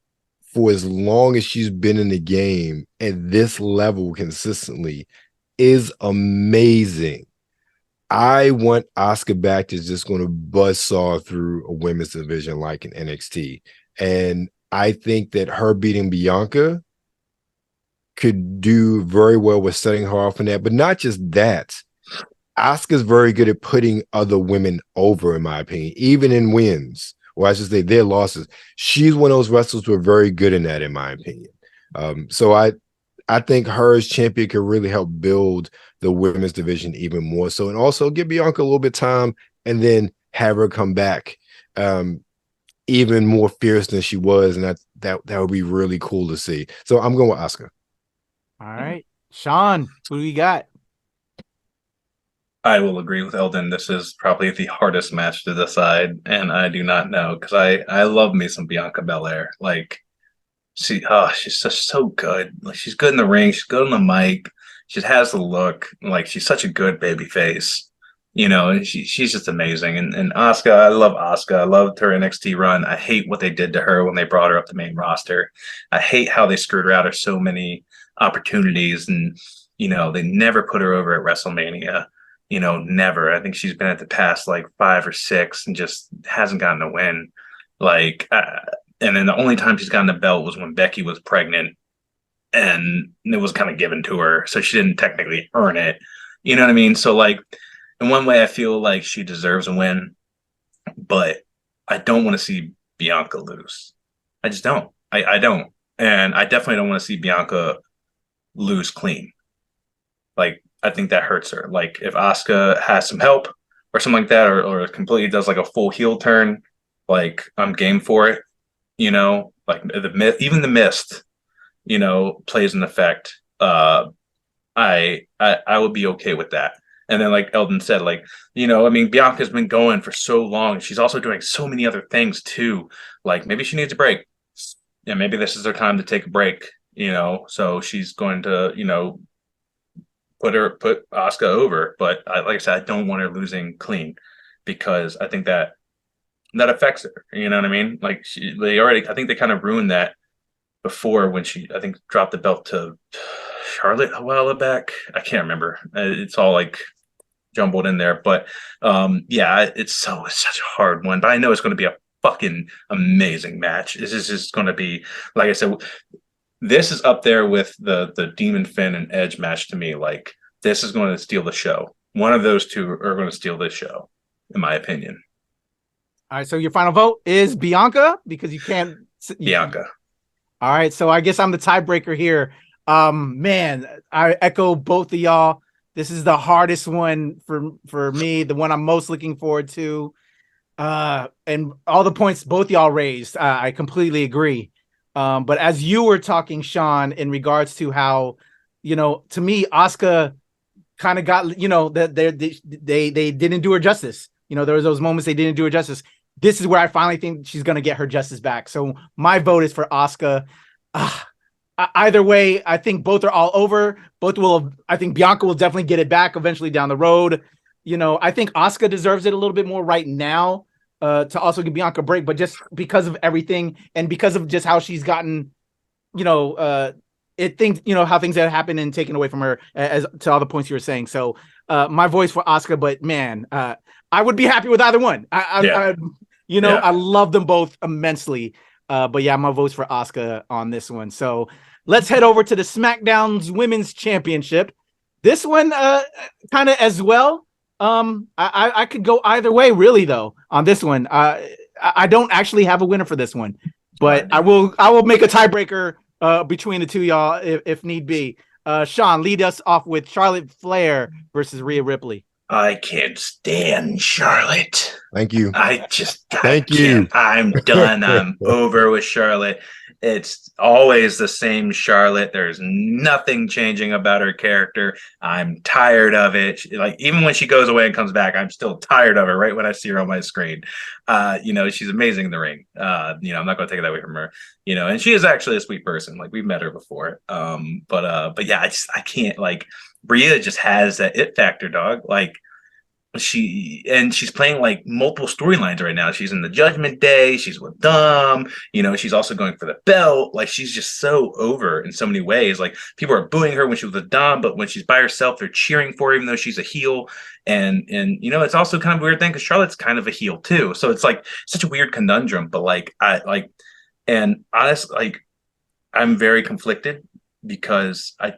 for as long as she's been in the game at this level consistently is amazing. I want Asuka back that's just going to buzzsaw through a women's division like in NXT. And I think that her beating Bianca could do very well with setting her off in that. But not just that. Asuka's very good at putting other women over, in my opinion, even in wins, or I should say their losses. She's one of those wrestlers who are very good in that, in my opinion. So I think her as champion could really help build the women's division even more so, and also give Bianca a little bit of time and then have her come back even more fierce than she was, and that would be really cool to see. So I'm going with Asuka. All right, Shawn, who do we got? I will agree with Eldon. This is probably the hardest match to decide, and I do not know, because I love me some Bianca Belair. Like, she's just so good. Like, she's good in the ring. She's good on the mic. She has the look. Like, she's such a good baby face. You know, and she's just amazing. And Asuka, I love Asuka. I loved her NXT run. I hate what they did to her when they brought her up the main roster. I hate how they screwed her out of so many opportunities, and you know, they never put her over at WrestleMania. You know, never. I think she's been at the past like 5 or 6 and just hasn't gotten a win. Like, and then the only time she's gotten a belt was when Becky was pregnant, and it was kind of given to her, so she didn't technically earn it. You know what I mean? So, like, in one way, I feel like she deserves a win, but I don't want to see Bianca lose. I just don't. I don't, and I definitely don't want to see Bianca lose clean. Like, I think that hurts her. Like, if Asuka has some help or something like that, or completely does like a full heel turn, like, I'm game for it. You know, like even the mist, you know, plays an effect. I would be okay with that. And then, like Eldon said, like, you know, I mean, Bianca's been going for so long. She's also doing so many other things too. Like, maybe she needs a break. Yeah, maybe this is her time to take a break. You know, so she's going to, you know, put Asuka over, but like I said, I don't want her losing clean, because I think that affects her. You know what I mean? Like, I think they kind of ruined that before when she, I think, dropped the belt to Charlotte a while back. I can't remember. It's all like jumbled in there, but yeah, it's such a hard one. But I know it's going to be a fucking amazing match. This is just going to be, like I said, this is up there with the Demon Finn and Edge match to me. Like, this is going to steal the show. One of those two are going to steal this show, in my opinion. All right, so your final vote is Bianca, because you can't. Bianca. All right, so I guess I'm the tiebreaker here. Man, I echo both of y'all. This is the hardest one for me, the one I'm most looking forward to. And all the points both y'all raised, I completely agree. But as you were talking, Shawn, in regards to how, you know, to me, Asuka kind of got, you know, that they didn't do her justice. You know, there was those moments they didn't do her justice. This is where I finally think she's going to get her justice back. So my vote is for Asuka. Either way, I think both are all over. I think Bianca will definitely get it back eventually down the road. You know, I think Asuka deserves it a little bit more right now. To also give Bianca a break, but just because of everything and because of just how she's gotten, you know, how things that happen and taken away from her, as to all the points you were saying. So my voice for Asuka, but man, I would be happy with either one. I love them both immensely. But yeah, my vote's for Asuka on this one. So let's head over to the SmackDown's Women's Championship. This one kind of as well. I could go either way, really, though, on this one. I don't actually have a winner for this one, but I will make a tiebreaker between the two y'all if need be. Shawn, lead us off with Charlotte Flair versus Rhea Ripley. I can't stand Charlotte. Thank you. Thank you. I'm done. I'm over with Charlotte. It's always the same Charlotte. There's nothing changing about her character. I'm tired of it. Like, even when she goes away and comes back, I'm still tired of her right when I see her on my screen. You know, she's amazing in the ring. You know, I'm not going to take that away from her. You know, and she is actually a sweet person. Like, we've met her before. But yeah, I can't, like, Rhea just has that it factor, dog. Like, she's playing like multiple storylines right now. She's in the Judgment Day. She's with Dom. You know, she's also going for the belt. Like, she's just so over in so many ways. Like, people are booing her when she was with Dom, but when she's by herself, they're cheering for her, even though she's a heel. And you know, it's also kind of a weird thing because Charlotte's kind of a heel too. So it's like such a weird conundrum. But like, and honestly, like, I'm very conflicted. because I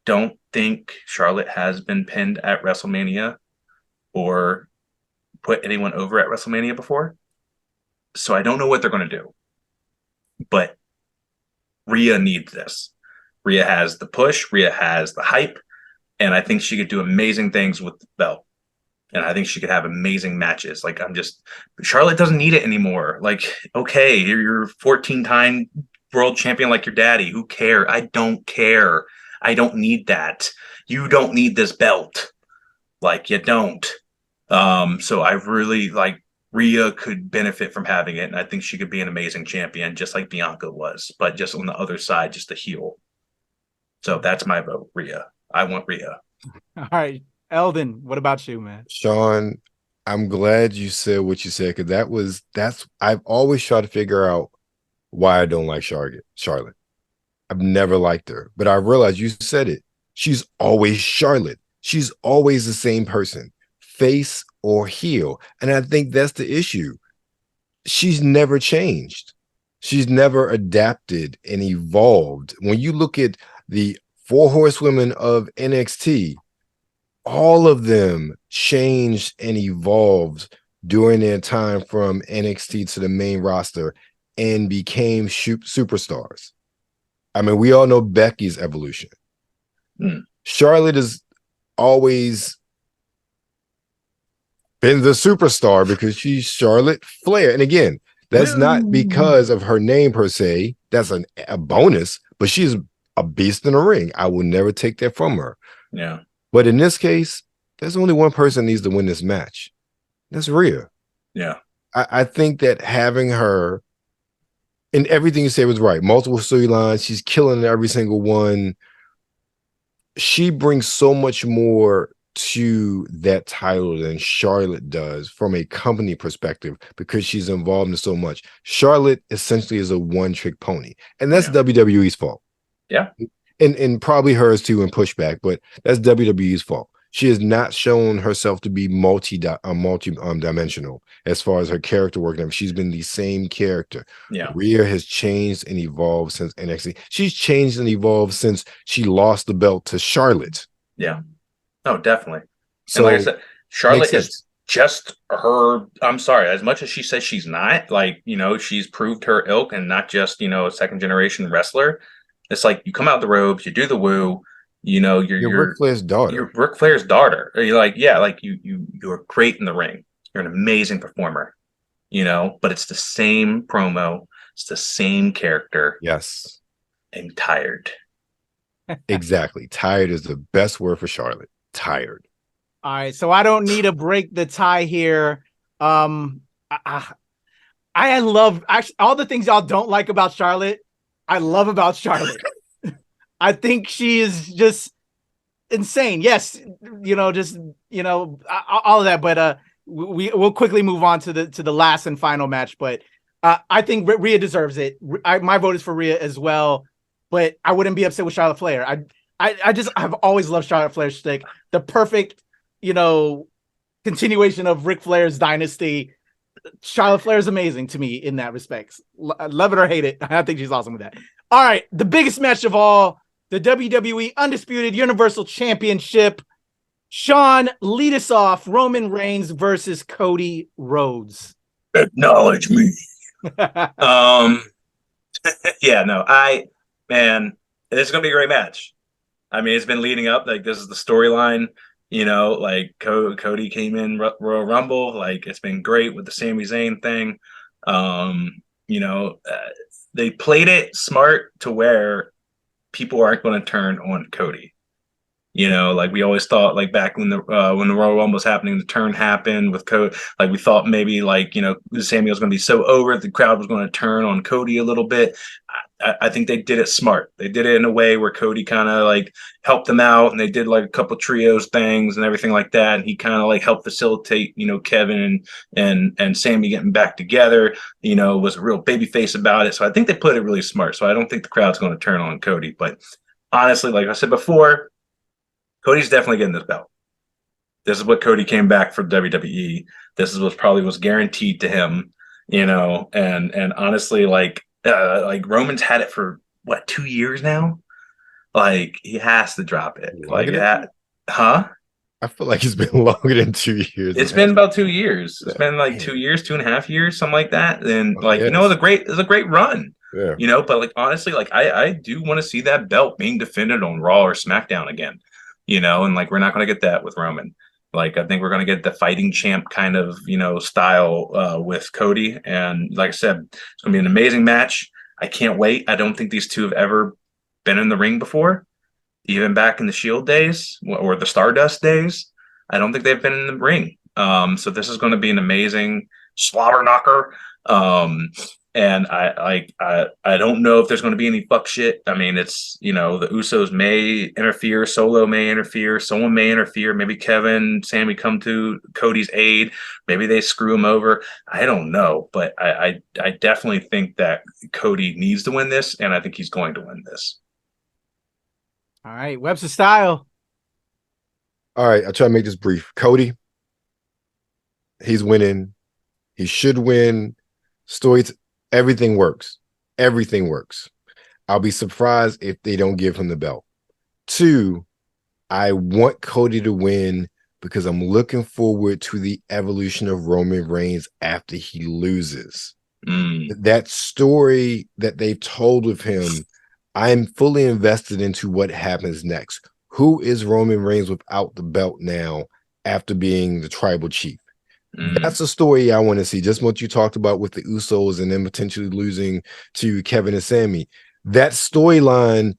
don't think Charlotte has been pinned at WrestleMania or put anyone over at WrestleMania before. So I don't know what they're going to do. But Rhea needs this. Rhea has the push, Rhea has the hype, and I think she could do amazing things with the belt. And I think she could have amazing matches. Like, Charlotte doesn't need it anymore. Like, okay, you're 14-time world champion like your daddy. Who cares? I don't care. I don't need that. You don't need this belt. Like, you don't. So I really like Rhea could benefit from having it. And I think she could be an amazing champion, just like Bianca was, but just on the other side, just a heel. So that's my vote, Rhea. I want Rhea. All right. Eldon, what about you, man? Shawn, I'm glad you said what you said, because I've always tried to figure out why I don't like Charlotte. I've never liked her, but I realized you said it. She's always Charlotte. She's always the same person, face or heel. And I think that's the issue. She's never changed. She's never adapted and evolved. When you look at the 4 horsewomen of NXT, all of them changed and evolved during their time from NXT to the main roster and became superstars. I mean, we all know Becky's evolution. Charlotte has always been the superstar because she's Charlotte Flair. And again, that's not because of her name per se. That's a bonus, but she's a beast in the ring. I will never take that from her. Yeah. But in this case, there's only one person that needs to win this match. That's Rhea. Yeah. I think that having her, and everything you said was right. Multiple storylines. She's killing every single one. She brings so much more to that title than Charlotte does from a company perspective because she's involved in so much. Charlotte essentially is a one-trick pony, and that's WWE's fault. Yeah. And probably hers too in pushback, but that's WWE's fault. She has not shown herself to be multi-dimensional as far as her character work. She's been the same character. Yeah. Rhea has changed and evolved since NXT. She's changed and evolved since she lost the belt to Charlotte. Yeah. Oh, definitely. So, and like I said, Charlotte is just her. I'm sorry. As much as she says she's not, like, she's proved her ilk and not just, a second generation wrestler. It's like you come out the robes, you do the woo, you're Ric Flair's daughter. You're Ric Flair's daughter. You're like, you're great in the ring. You're an amazing performer, but it's the same promo. It's the same character. Yes. I'm tired. Exactly. Tired is the best word for Charlotte. Tired. All right. So I don't need to break the tie here. I love actually all the things y'all don't like about Charlotte. I love about Charlotte. I think she is just insane. Yes, all of that. But we'll quickly move on to the last and final match. But I think Rhea deserves it. My vote is for Rhea as well. But I wouldn't be upset with Charlotte Flair. I've always loved Charlotte Flair's shtick. The perfect, continuation of Ric Flair's dynasty. Charlotte Flair is amazing to me in that respect. Love it or hate it. I think she's awesome with that. All right. The biggest match of all, the WWE Undisputed Universal Championship. Shawn, lead us off. Roman Reigns versus Cody Rhodes. Acknowledge me. Man, this is going to be a great match. I mean, it's been leading up. Like, this is the storyline. Like Cody came in Royal Rumble. Like, it's been great with the Sami Zayn thing. They played it smart to where people aren't going to turn on Cody. Like we always thought, like back when the Royal Rumble was happening, the turn happened with Cody. Like we thought maybe Sami was going to be so over, the crowd was going to turn on Cody a little bit. I think they did it smart. They did it in a way where Cody kind of like helped them out, and they did like a couple trios things and everything like that. And he kind of like helped facilitate, Kevin and Sami getting back together. Was a real baby face about it. So I think they put it really smart. So I don't think the crowd's going to turn on Cody. But honestly, like I said before, Cody's definitely getting this belt. This is what Cody came back for WWE. This is what probably was guaranteed to him, and honestly, like Roman's had it for 2 years now. Like, he has to drop it. Like, Longer than huh? I feel like it's been longer than 2 years. It's been about 2 years. It's been like 2 years, 2.5 years, something like that. And like, you know, it's a great run. Yeah. You know, but like honestly, like I do want to see that belt being defended on Raw or SmackDown again. You know, and like we're not gonna get that with Roman. Like I think we're gonna get the fighting champ kind of, you know, style with Cody. And like I said, it's gonna be an amazing match. I can't wait. I don't think these two have ever been in the ring before, even back in the Shield days or the Stardust days. I don't think they've been in the ring. So this is going to be an amazing slobber knocker. And I don't know if there's going to be any fuck shit. I mean, it's, you know, the Usos may interfere, Solo may interfere, someone may interfere. Maybe Kevin, Sammy come to Cody's aid. Maybe they screw him over. I don't know, but I definitely think that Cody needs to win this, and I think he's going to win this. All right, WebsterStyle. All right, I'll try to make this brief. Cody, he's winning. He should win. Stories, everything works. Everything works. I'll be surprised if they don't give him the belt. 2, I want Cody to win because I'm looking forward to the evolution of Roman Reigns after he loses. That story that they've told with him, I'm fully invested into what happens next. Who is Roman Reigns without the belt now after being the tribal chief? That's a story I want to see. Just what you talked about with the Usos and then potentially losing to Kevin and Sammy. That storyline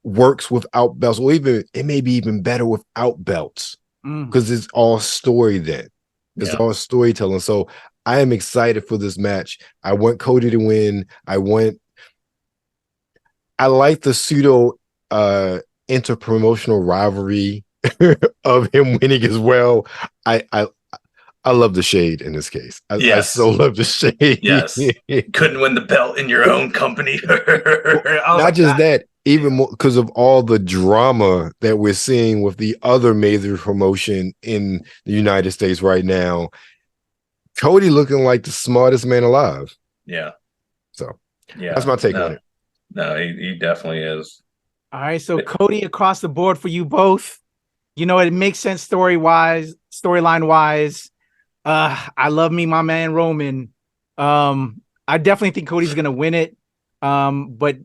works without belts, or even it may be even better without belts because it's all story then. It's all storytelling. So I am excited for this match. I want Cody to win. I like the pseudo interpromotional rivalry of him winning as well. I love the shade in this case. I so love the shade. Yes. Couldn't win the belt in your own company. Not just that, even more because of all the drama that we're seeing with the other major promotion in the United States right now. Cody looking like the smartest man alive. Yeah. So that's my take on it. No, he definitely is. All right, so Cody across the board for you both. You know, it makes sense storyline wise. I love me, my man Roman. I definitely think Cody's gonna win it. But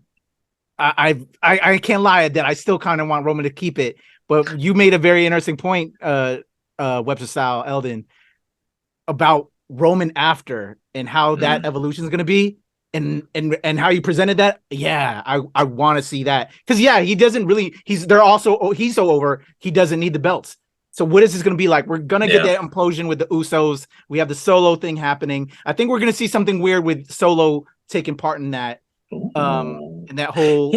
I can't lie that I still kind of want Roman to keep it. But you made a very interesting point, WebsterStyle Eldon, about Roman after and how that evolution is gonna be. And how you presented that, I want to see that because he doesn't really. He's so over. He doesn't need the belts. So what is this going to be like? We're gonna get that implosion with the Usos. We have the Solo thing happening. I think we're gonna see something weird with Solo taking part in that. In that whole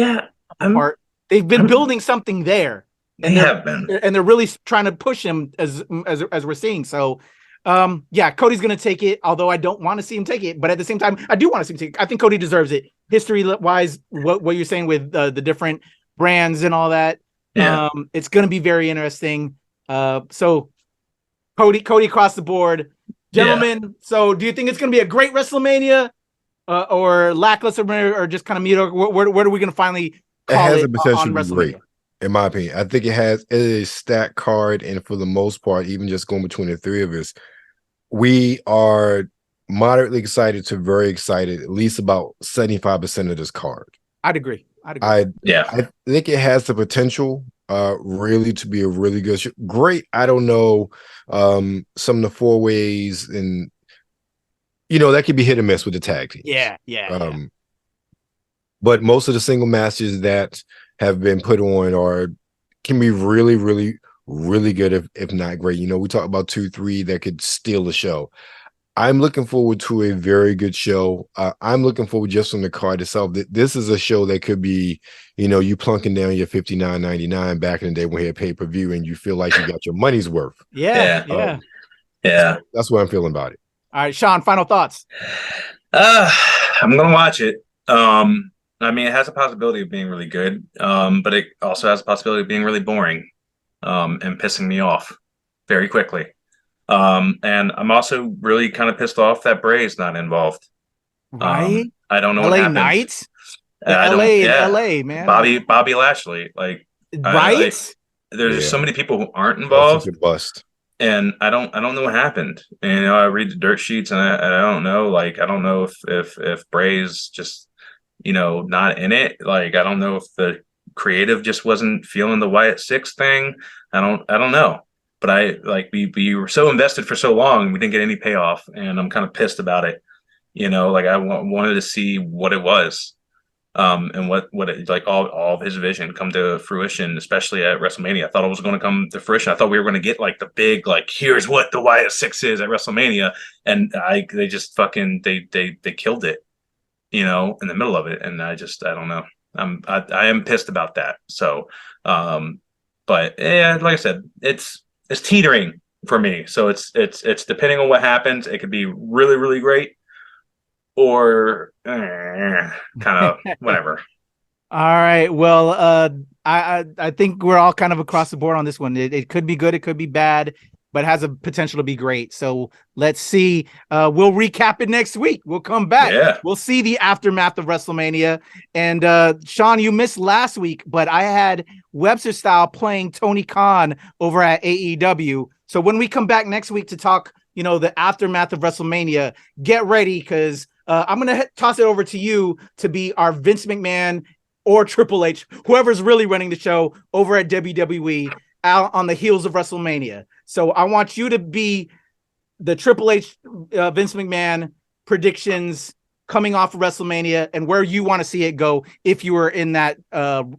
part. They've been building something there. And they're really trying to push him as we're seeing. So. Cody's gonna take it, although I don't want to see him take it, but at the same time, I do want to see him take it. I think Cody deserves it. History-wise, what you're saying with the different brands and all that, it's gonna be very interesting. So Cody across the board, gentlemen. Yeah. So do you think it's gonna be a great WrestleMania, or lackluster, or just kind of mediocre? Where are we gonna finally call it? It has a potential to be great. In my opinion, I think it is a stacked card, and for the most part, even just going between the three of us, we are moderately excited to very excited, at least about 75% of this card. I'd agree. I think it has the potential really to be a really good show. Great. I don't know, some of the 4 ways, and that could be hit or miss with the tag teams. But most of the single matches that have been put on can be really, really, really good, if not great. We talk about 2-3 that could steal the show. I'm looking forward to a very good show. I'm looking forward just from the card itself. This is a show that could be, you plunking down your $59.99 back in the day when we had pay-per-view, and you feel like you got your money's worth. Yeah. So that's what I'm feeling about it. All right, Shawn, final thoughts. I'm gonna watch it. I mean, it has a possibility of being really good, but it also has a possibility of being really boring, and pissing me off very quickly. And I'm also really kind of pissed off that Bray's not involved. Right? I don't know LA what happened. Knights? LA, man. Bobby Lashley, like, right? There's just so many people who aren't That's involved. a bust. And I don't know what happened. And, I read the dirt sheets, and I don't know. Like, I don't know if Bray's just, not in it. Like, I don't know if the creative just wasn't feeling the Wyatt Six thing. I don't know. But we were so invested for so long, we didn't get any payoff, and I'm kind of pissed about it. Like, I wanted to see what it was, and what it, like, all of his vision come to fruition, especially at WrestleMania. I thought it was going to come to fruition. I thought we were going to get like the big, like, here's what the Wyatt Six is at WrestleMania, and they just fucking they killed it, in the middle of it, and I don't know. I am pissed about that. So, but yeah, like I said, it's teetering for me. So it's depending on what happens. It could be really, really great, or kind of whatever. All right. Well, I think we're all kind of across the board on this one. It could be good, it could be bad, but has a potential to be great. So let's see. We'll recap it next week. We'll come back. Yeah. We'll see the aftermath of WrestleMania. And Shawn, you missed last week, but I had WebsterStyle playing Tony Khan over at AEW. So when we come back next week to talk, the aftermath of WrestleMania, get ready, because I'm going to toss it over to you to be our Vince McMahon or Triple H, whoever's really running the show over at WWE, out on the heels of WrestleMania. So I want you to be the Triple H, Vince McMahon predictions coming off of WrestleMania, and where you want to see it go if you were in that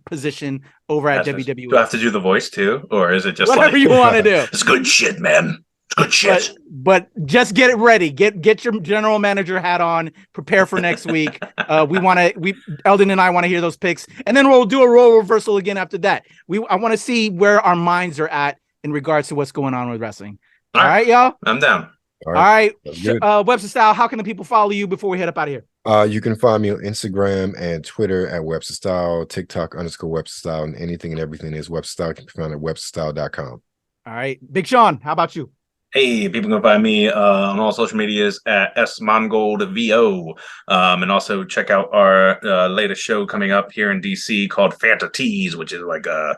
position over at WWE. Do I have to do the voice too, or is it just whatever you want to do? It's good shit, man. It's good shit. But just get it ready. Get your general manager hat on. Prepare for next week. Eldon and I want to hear those picks, and then we'll do a role reversal again after that. I want to see where our minds are at in regards to what's going on with wrestling. All right, y'all. I'm down. All right. WebsterStyle, how can the people follow you before we head up out of here? You can find me on Instagram and Twitter at WebsterStyle, TikTok _WebsterStyle, and anything and everything is WebsterStyle can be found at WebsterStyle.com. All right. Big Shawn, how about you? Hey, people can find me on all social medias at SMongoldVO. And also check out our latest show coming up here in DC called Fanta Tees, which is like a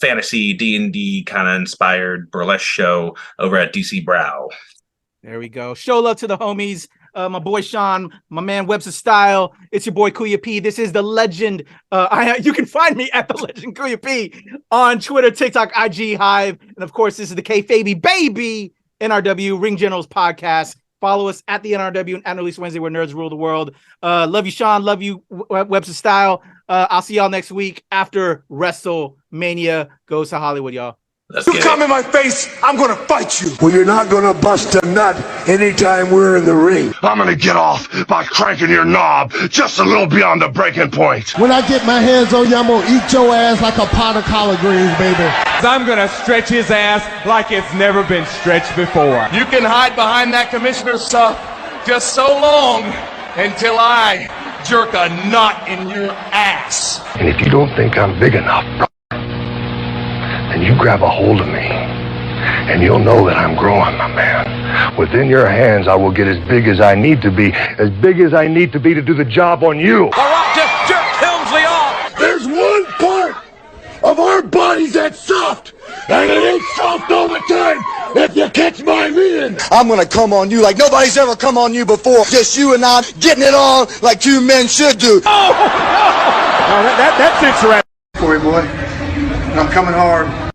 fantasy D&D kind of inspired burlesque show over at DC Brow. There we go. Show love to the homies. My boy Shawn, my man WebsterStyle. It's your boy Kuya P. This is the legend. You can find me at the legend Kuya P on Twitter, TikTok, IG, Hive, and of course, this is the KayFabeyBaby NRW Ring Generals podcast. Follow us at the NRW and Release Wednesday, where nerds rule the world. Love you, Shawn. Love you, WebsterStyle. I'll see y'all next week after WrestleMania goes to Hollywood, y'all. You come in my face, I'm gonna fight you. Well, you're not gonna bust a nut anytime we're in the ring. I'm gonna get off by cranking your knob just a little beyond the breaking point. When I get my hands on you, I'm gonna eat your ass like a pot of collard greens, baby. I'm gonna stretch his ass like it's never been stretched before. You can hide behind that commissioner stuff just so long until I jerk a knot in your ass. And if you don't think I'm big enough, and you grab a hold of me, and you'll know that I'm growing, my man. Within your hands, I will get as big as I need to be to do the job on you. All right, just jerk Helmsley off. There's one part of our bodies that's soft, and it ain't soft all the time, if you catch my meaning. I'm gonna come on you like nobody's ever come on you before. Just you and I getting it on like two men should do. Oh, no, that fits right. Boy, I'm coming hard.